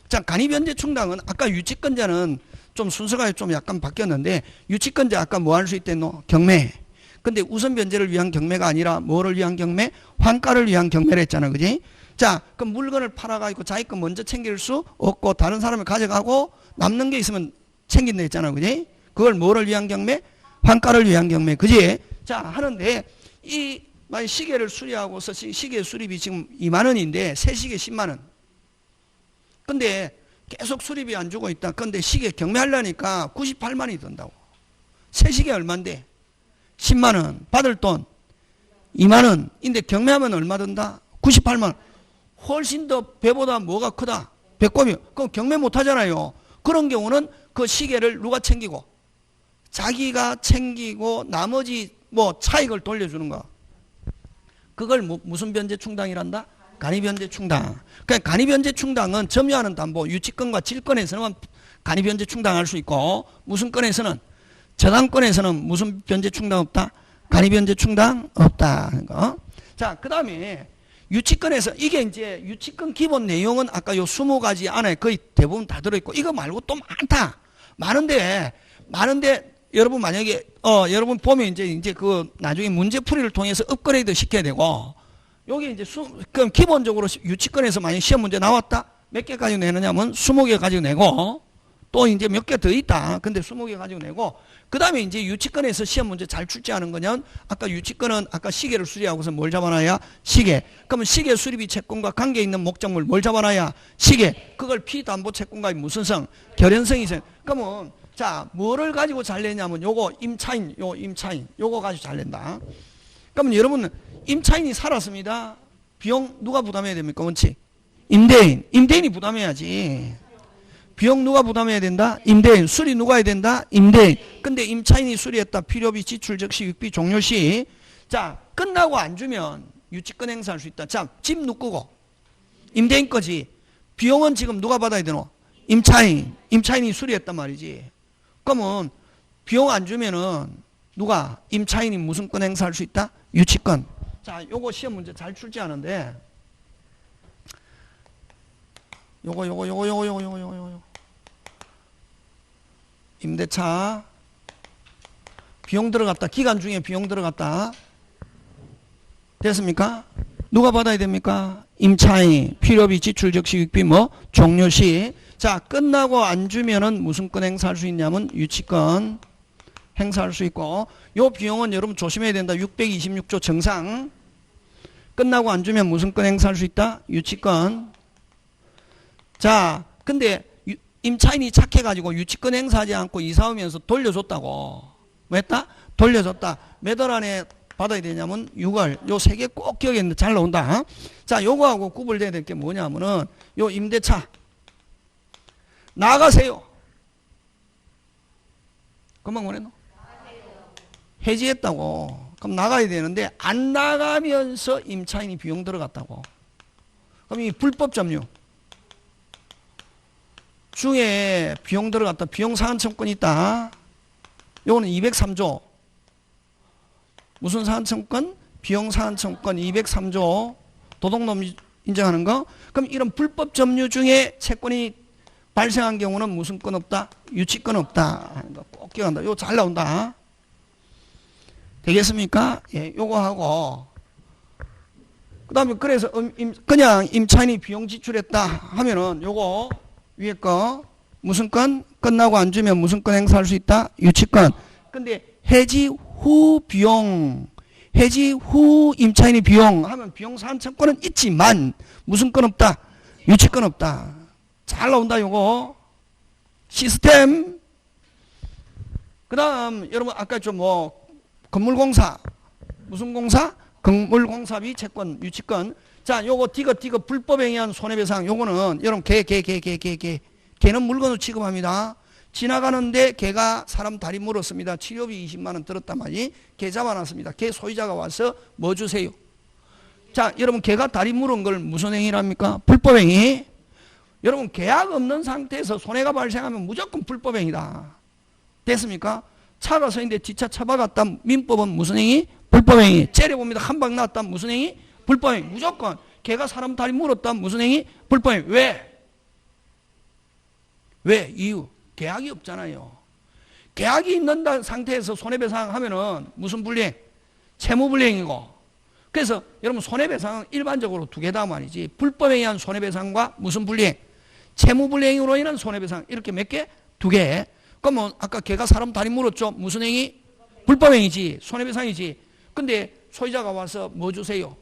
자, 간이 변제 충당은 아까 유치권자는 좀 순서가 좀 약간 바뀌었는데 유치권자 아까 뭐 할 수 있댔노? 경매. 근데 우선 변제를 위한 경매가 아니라 뭐를 위한 경매? 환가를 위한 경매를 했잖아. 그지? 자, 그럼 물건을 팔아가지고 자기 거 먼저 챙길 수 없고 다른 사람을 가져가고 남는 게 있으면 챙긴다 했잖아. 그지? 그걸 뭐를 위한 경매? 환가를 위한 경매. 그지? 자, 하는데 이 만약 시계를 수리하고서 시계 수리비 지금 2만 원인데 새 시계 10만 원. 근데 계속 수리비 안 주고 있다. 근데 시계 경매하려니까 98만 원이 든다고. 새 시계 얼마인데? 10만 원. 받을 돈 2만 원인데 경매하면 얼마 든다? 98만 원. 훨씬 더 배보다 뭐가 크다? 배꼽이. 그럼 경매 못 하잖아요. 그런 경우는 그 시계를 누가 챙기고? 자기가 챙기고 나머지 뭐 차익을 돌려주는 거. 그걸 무슨 변제 충당이란다? 간이 변제 충당. 그러니까 간이 변제 충당은 점유하는 담보, 유치권과 질권에서는 간이 변제 충당할 수 있고 무슨 건에서는 저당권에서는 무슨 변제 충당 없다? 간이 변제 충당 없다. 자, 그 다음에 유치권에서 이게 이제 유치권 기본 내용은 아까 요 20가지 안에 거의 대부분 다 들어있고 이거 말고 또 많다. 많은데 여러분 만약에 여러분 보면 이제 그 나중에 문제풀이를 통해서 업그레이드 시켜야 되고 여기 이제 그럼 기본적으로 유치권에서 만약 시험 문제 나왔다. 몇 개 가지고 내느냐면 20개 가지고 내고 또 이제 몇 개 더 있다. 근데 20개 가지고 내고 그 다음에 이제 유치권에서 시험 문제 잘 출제하는 거냐면 아까 유치권은 아까 시계를 수리하고서 뭘 잡아놔야? 시계. 그러면 시계 수리비 채권과 관계 있는 목적물 뭘 잡아놔야? 시계. 그걸 피담보 채권과의 무슨 성? 결연성이 성. 그러면 자 뭐를 가지고 잘 내냐면 요거 임차인 요거 가지고 잘 낸다. 그러면 여러분 임차인이 살았습니다. 비용 누가 부담해야 됩니까? 원칙. 임대인이 부담해야지. 비용 누가 부담해야 된다? 임대인. 수리 누가 해야 된다? 임대인. 근데 임차인이 수리했다. 필요비, 지출, 적시, 육비, 종료 시. 자, 끝나고 안 주면 유치권 행사할 수 있다. 자, 집 누구고? 임대인 거지. 비용은 지금 누가 받아야 되노? 임차인이 수리했단 말이지. 그러면 비용 안 주면은 누가? 임차인이 무슨 권 행사할 수 있다? 유치권. 자, 요거 시험 문제 잘 출제하는데 요거 임대차 비용 들어갔다. 기간 중에 비용 들어갔다. 됐습니까? 누가 받아야 됩니까? 임차인. 필요비, 지출, 적시, 육비 뭐 종료 시. 자, 끝나고 안 주면은 무슨 권 행사할 수 있냐면 유치권 행사할 수 있고 요 비용은 여러분 조심해야 된다. 626조 정상. 끝나고 안 주면 무슨 권 행사할 수 있다? 유치권. 자, 근데 임차인이 착해가지고 유치권 행사하지 않고 이사 오면서 돌려줬다고. 뭐 했다? 돌려줬다. 몇 월 안에 받아야 되냐면 6월. 요 세 개 꼭 기억했는데 잘 나온다. 자, 요거하고 구분돼야 될 게 뭐냐면은 요 임대차. 나가세요. 금방 뭐랬노? 해지했다고. 그럼 나가야 되는데 안 나가면서 임차인이 비용 들어갔다고. 그럼 이 불법 점유 중에 비용 들어갔다. 비용 상한청권 있다. 요거는 203조. 무슨 상한청권? 비용 상한청권 203조. 도덕놈 인정하는 거. 그럼 이런 불법 점유 중에 채권이 발생한 경우는 무슨 건 없다? 유치권 없다. 꼭 기억한다. 요거 잘 나온다. 되겠습니까? 예, 요거 하고. 그 다음에 그래서 그냥 임차인이 비용 지출했다 하면은 요거 위에 거 무슨 건? 끝나고 안 주면 무슨 건 행사할 수 있다? 유치권. 근데 해지 후 비용, 해지 후 임차인이 비용 하면 비용 상한청권은 있지만 무슨 건 없다? 유치권 없다. 잘 나온다 요거. 시스템. 그 다음 여러분 아까 좀 뭐 건물공사 무슨 공사? 건물공사비 채권 유치권. 자 요거 디귿 불법에 의한 손해배상 요거는 여러분 개는 물건으로 취급합니다. 지나가는데 개가 사람 다리 물었습니다. 치료비 20만원 들었단 말이. 개 잡아놨습니다. 개 소유자가 와서 뭐 주세요? 자 여러분 개가 다리 물은 걸 무슨 행위랍니까? 불법행위. 여러분 계약 없는 상태에서 손해가 발생하면 무조건 불법행위다. 됐습니까? 차가 서 있는데 뒷차 차박았다. 민법은 무슨 행위? 불법행위. 째려봅니다. 한 방 났다. 무슨 행위? 불법행위. 무조건. 걔가 사람 다리 물었다. 무슨 행위? 불법행위. 왜? 왜? 이유. 계약이 없잖아요. 계약이 있는 상태에서 손해배상 하면은 무슨 불이행? 채무불이행이고. 그래서 여러분 손해배상은 일반적으로 두 개다 말이지. 불법에 의한 손해배상과 무슨 불이행? 채무불이행으로 인한 손해배상. 이렇게 몇 개? 두 개. 그러면 아까 걔가 사람 다리 물었죠. 무슨 행위? 불법행위지. 손해배상이지. 근데 소유자가 와서 뭐 주세요?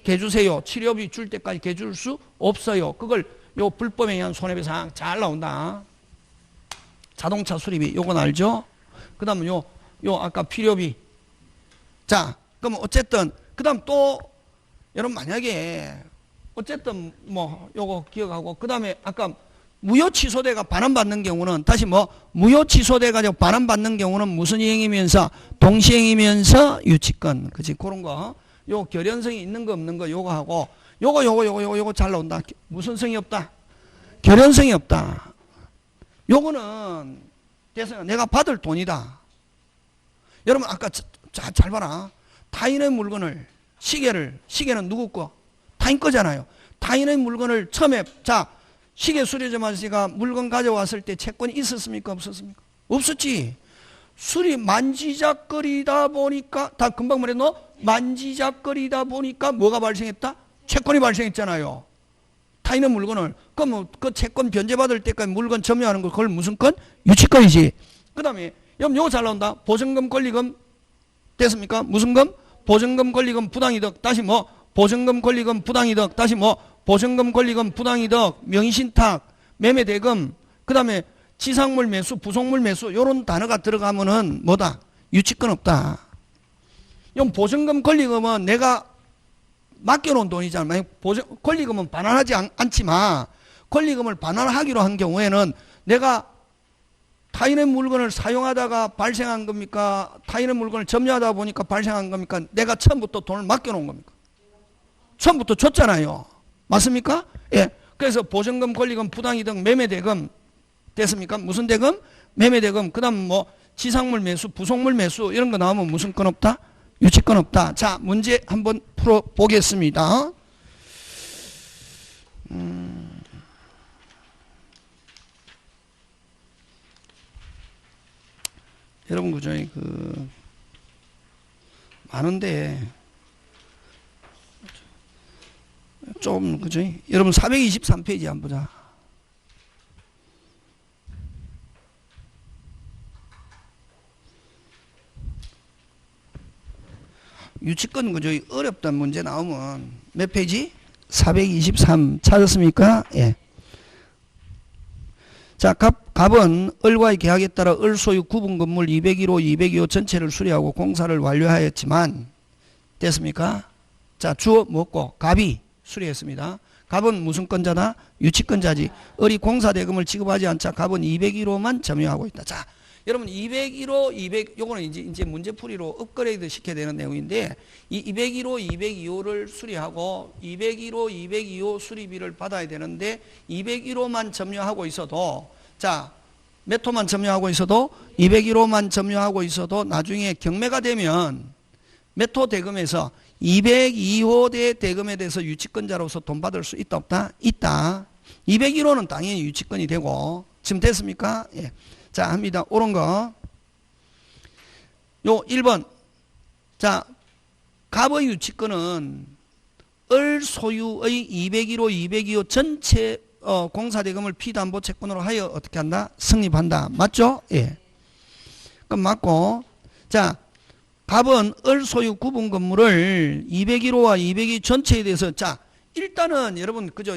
개 주세요. 치료비 줄 때까지 개 줄 수 없어요. 그걸 요 불법에 의한 손해배상 잘 나온다. 자동차 수리비 요건 알죠? 그 다음 요 아까 필요비. 자 그러면 어쨌든 그 다음 또 여러분 만약에 어쨌든 뭐 요거 기억하고 그 다음에 아까 무효 취소대가 반환받는 경우는 다시 뭐 무효 취소돼 가지고 반환받는 경우는 무슨 이행이면서 동시행이면서 유치권. 그치 그런 거. 요 결연성이 있는 거 없는 거 요거 하고 요거 잘 나온다. 무슨 성이 없다? 결연성이 없다. 요거는 대상 내가 받을 돈이다. 여러분 아까 잘 봐라. 타인의 물건을 시계는 누구 거? 타인 거잖아요. 타인의 물건을 처음에 자 시계 수리점 아저씨가 물건 가져왔을 때 채권이 있었습니까? 없었습니까? 없었지. 수리 만지작거리다 보니까 다 금방 말했노? 만지작거리다 보니까 뭐가 발생했다? 채권이 발생했잖아요. 타인의 물건을. 그럼 그 채권 변제받을 때까지 물건 점유하는 거 그걸 무슨 건? 유치권이지. 그 다음에 요거 잘 나온다. 보증금 권리금 됐습니까? 무슨 금? 보증금 권리금 부당이득. 다시 뭐 보증금 권리금 부당이득. 다시 뭐 보증금 권리금 부당이득. 명의신탁 매매대금. 그 다음에 지상물 매수 부속물 매수 요런 단어가 들어가면은 뭐다? 유치권 없다. 이 보증금 권리금은 내가 맡겨놓은 돈이잖아. 만약 권리금은 반환하지 않지만 권리금을 반환하기로 한 경우에는 내가 타인의 물건을 사용하다가 발생한 겁니까? 타인의 물건을 점유하다 보니까 발생한 겁니까? 내가 처음부터 돈을 맡겨놓은 겁니까? 처음부터 줬잖아요. 맞습니까? 예. 그래서 보증금, 권리금, 부당이득, 매매대금 됐습니까? 무슨 대금? 매매대금. 그 다음 뭐 지상물 매수, 부속물 매수 이런 거 나오면 무슨 건 없다? 유치권 없다. 자, 문제 한번 풀어보겠습니다. 여러분 그죠? 많은데 좀 그죠? 여러분 423페이지 한번 보자. 유치권 그죠? 어렵단 문제 나오면 몇 페이지? 423 찾았습니까? 예. 자, 갑은 을과의 계약에 따라 을 소유 구분 건물 201호, 202호 전체를 수리하고 공사를 완료하였지만 됐습니까? 자, 주어 먹고 갑이 수리했습니다. 갑은 무슨 건자다? 유치건자지. 을이 공사대금을 지급하지 않자 갑은 201호만 점유하고 있다. 자, 여러분 201호, 200 요거는 이제 문제풀이로 업그레이드 시켜야 되는 내용인데 이 201호, 202호를 수리하고 201호, 202호 수리비를 받아야 되는데 201호만 점유하고 있어도 자, 몇 호만 점유하고 있어도 201호만 점유하고 있어도 나중에 경매가 되면 몇 호 대금에서 202호 대금에 대해서 유치권자로서 돈 받을 수 있다 없다? 있다. 201호는 당연히 유치권이 되고 지금 됐습니까? 예. 자, 합니다. 옳은 거. 요 1번. 자, 갑의 유치권은 을 소유의 201호, 202호 전체 공사대금을 피담보 채권으로 하여 어떻게 한다? 성립한다. 맞죠? 예. 그럼 맞고. 자, 갑은 을 소유 구분 건물을 201호와 202 전체에 대해서 자, 일단은 여러분 그죠?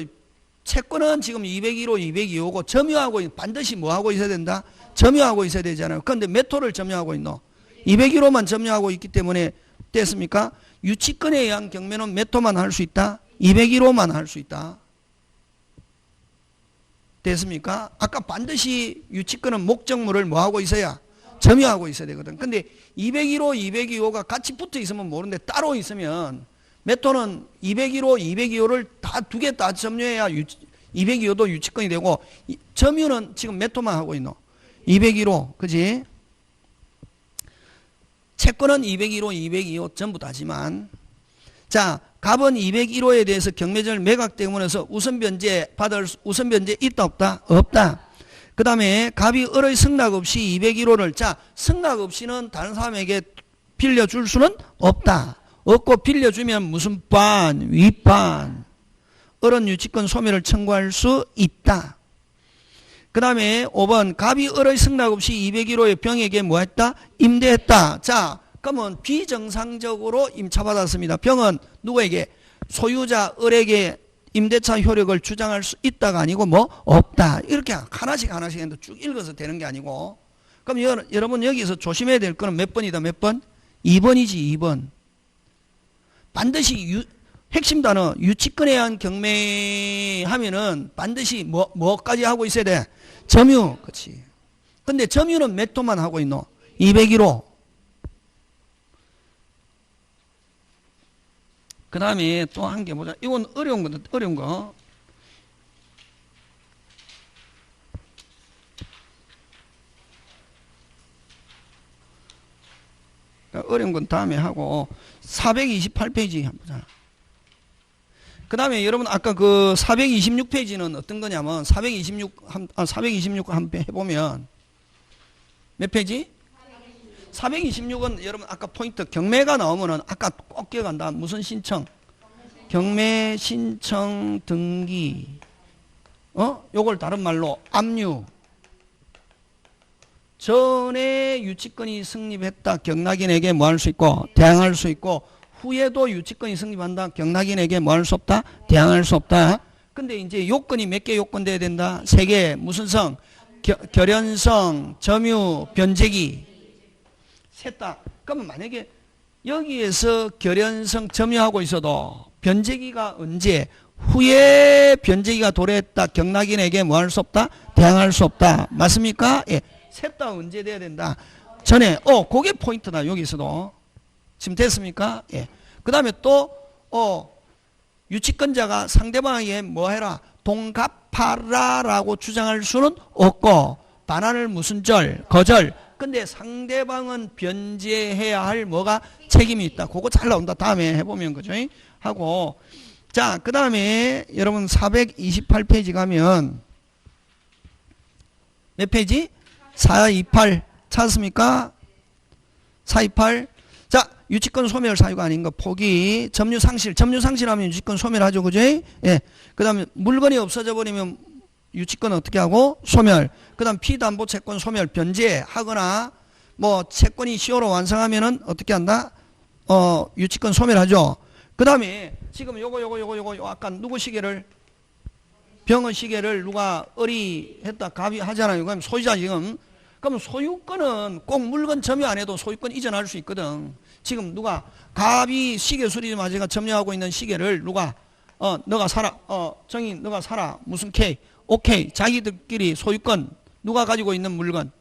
채권은 지금 201호, 202호고 점유하고 반드시 뭐 하고 있어야 된다? 점유하고 있어야 되잖아요. 그런데 몇 호를 점유하고 있노? 201호만 점유하고 있기 때문에 됐습니까? 유치권에 의한 경매는 몇 호만 할 수 있다? 201호만 할 수 있다. 됐습니까? 아까 반드시 유치권은 목적물을 뭐 하고 있어야? 점유하고 있어야 되거든. 근데 201호, 202호가 같이 붙어 있으면 모르는데 따로 있으면 몇 호는 201호, 202호를 다 두 개 다 점유해야 202호도 유치권이 되고 점유는 지금 몇 호만 하고 있노? 201호. 그지? 채권은 201호, 202호 전부 다지만 자, 갑은 201호에 대해서 경매절 매각 때문에서 우선변제 받을 우선변제 있다 없다? 없다. 그 다음에 갑이 을의 승낙 없이 201호를 자, 승낙 없이는 다른 사람에게 빌려줄 수는 없다. 없고 빌려주면 무슨 반, 윗반 을은 유치권 소멸을 청구할 수 있다. 그 다음에 5번 갑이 을의 승낙 없이 201호의 병에게 뭐 했다? 임대했다. 자, 그러면 비정상적으로 임차받았습니다. 병은 누구에게? 소유자 을에게 임대차 효력을 주장할 수 있다가 아니고 뭐 없다. 이렇게 하나씩 했는데 쭉 읽어서 되는 게 아니고. 그럼 여러분 여기서 조심해야 될 거는 몇 번이다? 몇 번? 2번이지 2번. 반드시 핵심 단어 유치권에 의한 경매하면은 반드시 뭐까지 하고 있어야 돼? 점유. 그렇지. 근데 점유는 몇 호만 하고 있노? 201호. 그 다음에 또 한 개 보자. 이건 어려운 거다. 어려운 거. 어려운 건 다음에 하고 428페이지 한번 보자. 그 다음에 여러분 아까 그 426페이지는 어떤 거냐면 426 한번 해보면 몇 페이지? 426은 여러분 아까 포인트 경매가 나오면은 아까 꼭 기억한다. 무슨 신청? 경매 신청 등기. 요걸 다른 말로 압류. 전에 유치권이 성립했다. 경락인에게 뭐 할 수 있고 대항할 수 있고 후에도 유치권이 성립한다. 경락인에게 뭐 할 수 없다? 대항할 수 없다. 근데 이제 요건이 몇 개 요건 돼야 된다? 3개. 무슨 성? 결연성, 점유, 변제기. 셋 다. 그러면 만약에 여기에서 결연성 점유하고 있어도 변제기가 언제? 후에 변제기가 도래했다. 경락인에게 뭐 할 수 없다? 대항할 수 없다. 맞습니까? 예. 셋 다 언제 돼야 된다? 전에. 그게 포인트다. 여기서도. 지금 됐습니까? 예. 그 다음에 또, 유치권자가 상대방에게 뭐 해라? 돈 갚아라 라고 주장할 수는 없고, 반환을 무슨 절? 거절. 근데 상대방은 변제해야 할 뭐가 책임이 있다. 그거 잘 나온다. 다음에 해보면 그죠? 하고. 자, 그 다음에 여러분 428페이지 가면 몇 페이지? 428 찾았습니까? 428. 자, 유치권 소멸 사유가 아닌 거 포기. 점유 상실하면 유치권 소멸하죠. 그죠? 예. 그 다음에 물건이 없어져 버리면 유치권 어떻게 하고? 소멸. 그 다음 피담보 채권 소멸 변제하거나 뭐 채권이 시효로 완성하면은 어떻게 한다? 유치권 소멸하죠. 그 다음에 지금 요거 아까 누구 시계를? 병의 시계를 누가 을이 했다 갑이 하잖아요. 그럼 소유자 지금. 그럼 소유권은 꼭 물건 점유 안 해도 소유권 이전할 수 있거든. 지금 누가 갑이 시계 수리마저가 점유하고 있는 시계를 누가 너가 살아. 정희, 너가 살아. 무슨 K. 오케이. 자기들끼리 소유권. 누가 가지고 있는 물건?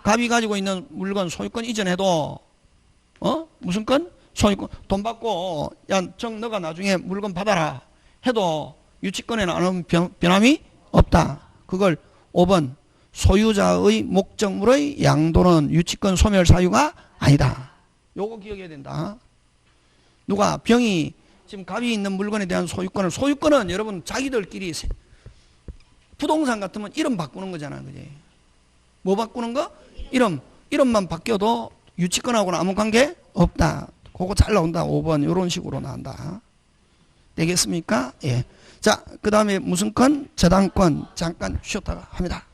갑이 가지고 있는 물건 소유권 이전해도, 무슨 건? 소유권. 돈 받고, 야, 너가 나중에 물건 받아라. 해도 유치권에는 아무 변함이 없다. 그걸 5번. 소유자의 목적물의 양도는 유치권 소멸 사유가 아니다. 요거 기억해야 된다. 누가 병이 지금 갑이 있는 물건에 대한 소유권은 여러분 자기들끼리 부동산 같으면 이름 바꾸는 거잖아. 그지? 뭐 바꾸는 거? 이름만 바뀌어도 유치권하고는 아무 관계 없다. 그거 잘 나온다. 5번 이런 식으로 나온다. 되겠습니까? 예. 자, 그 다음에 무슨 건? 저당권 잠깐 쉬었다가 합니다.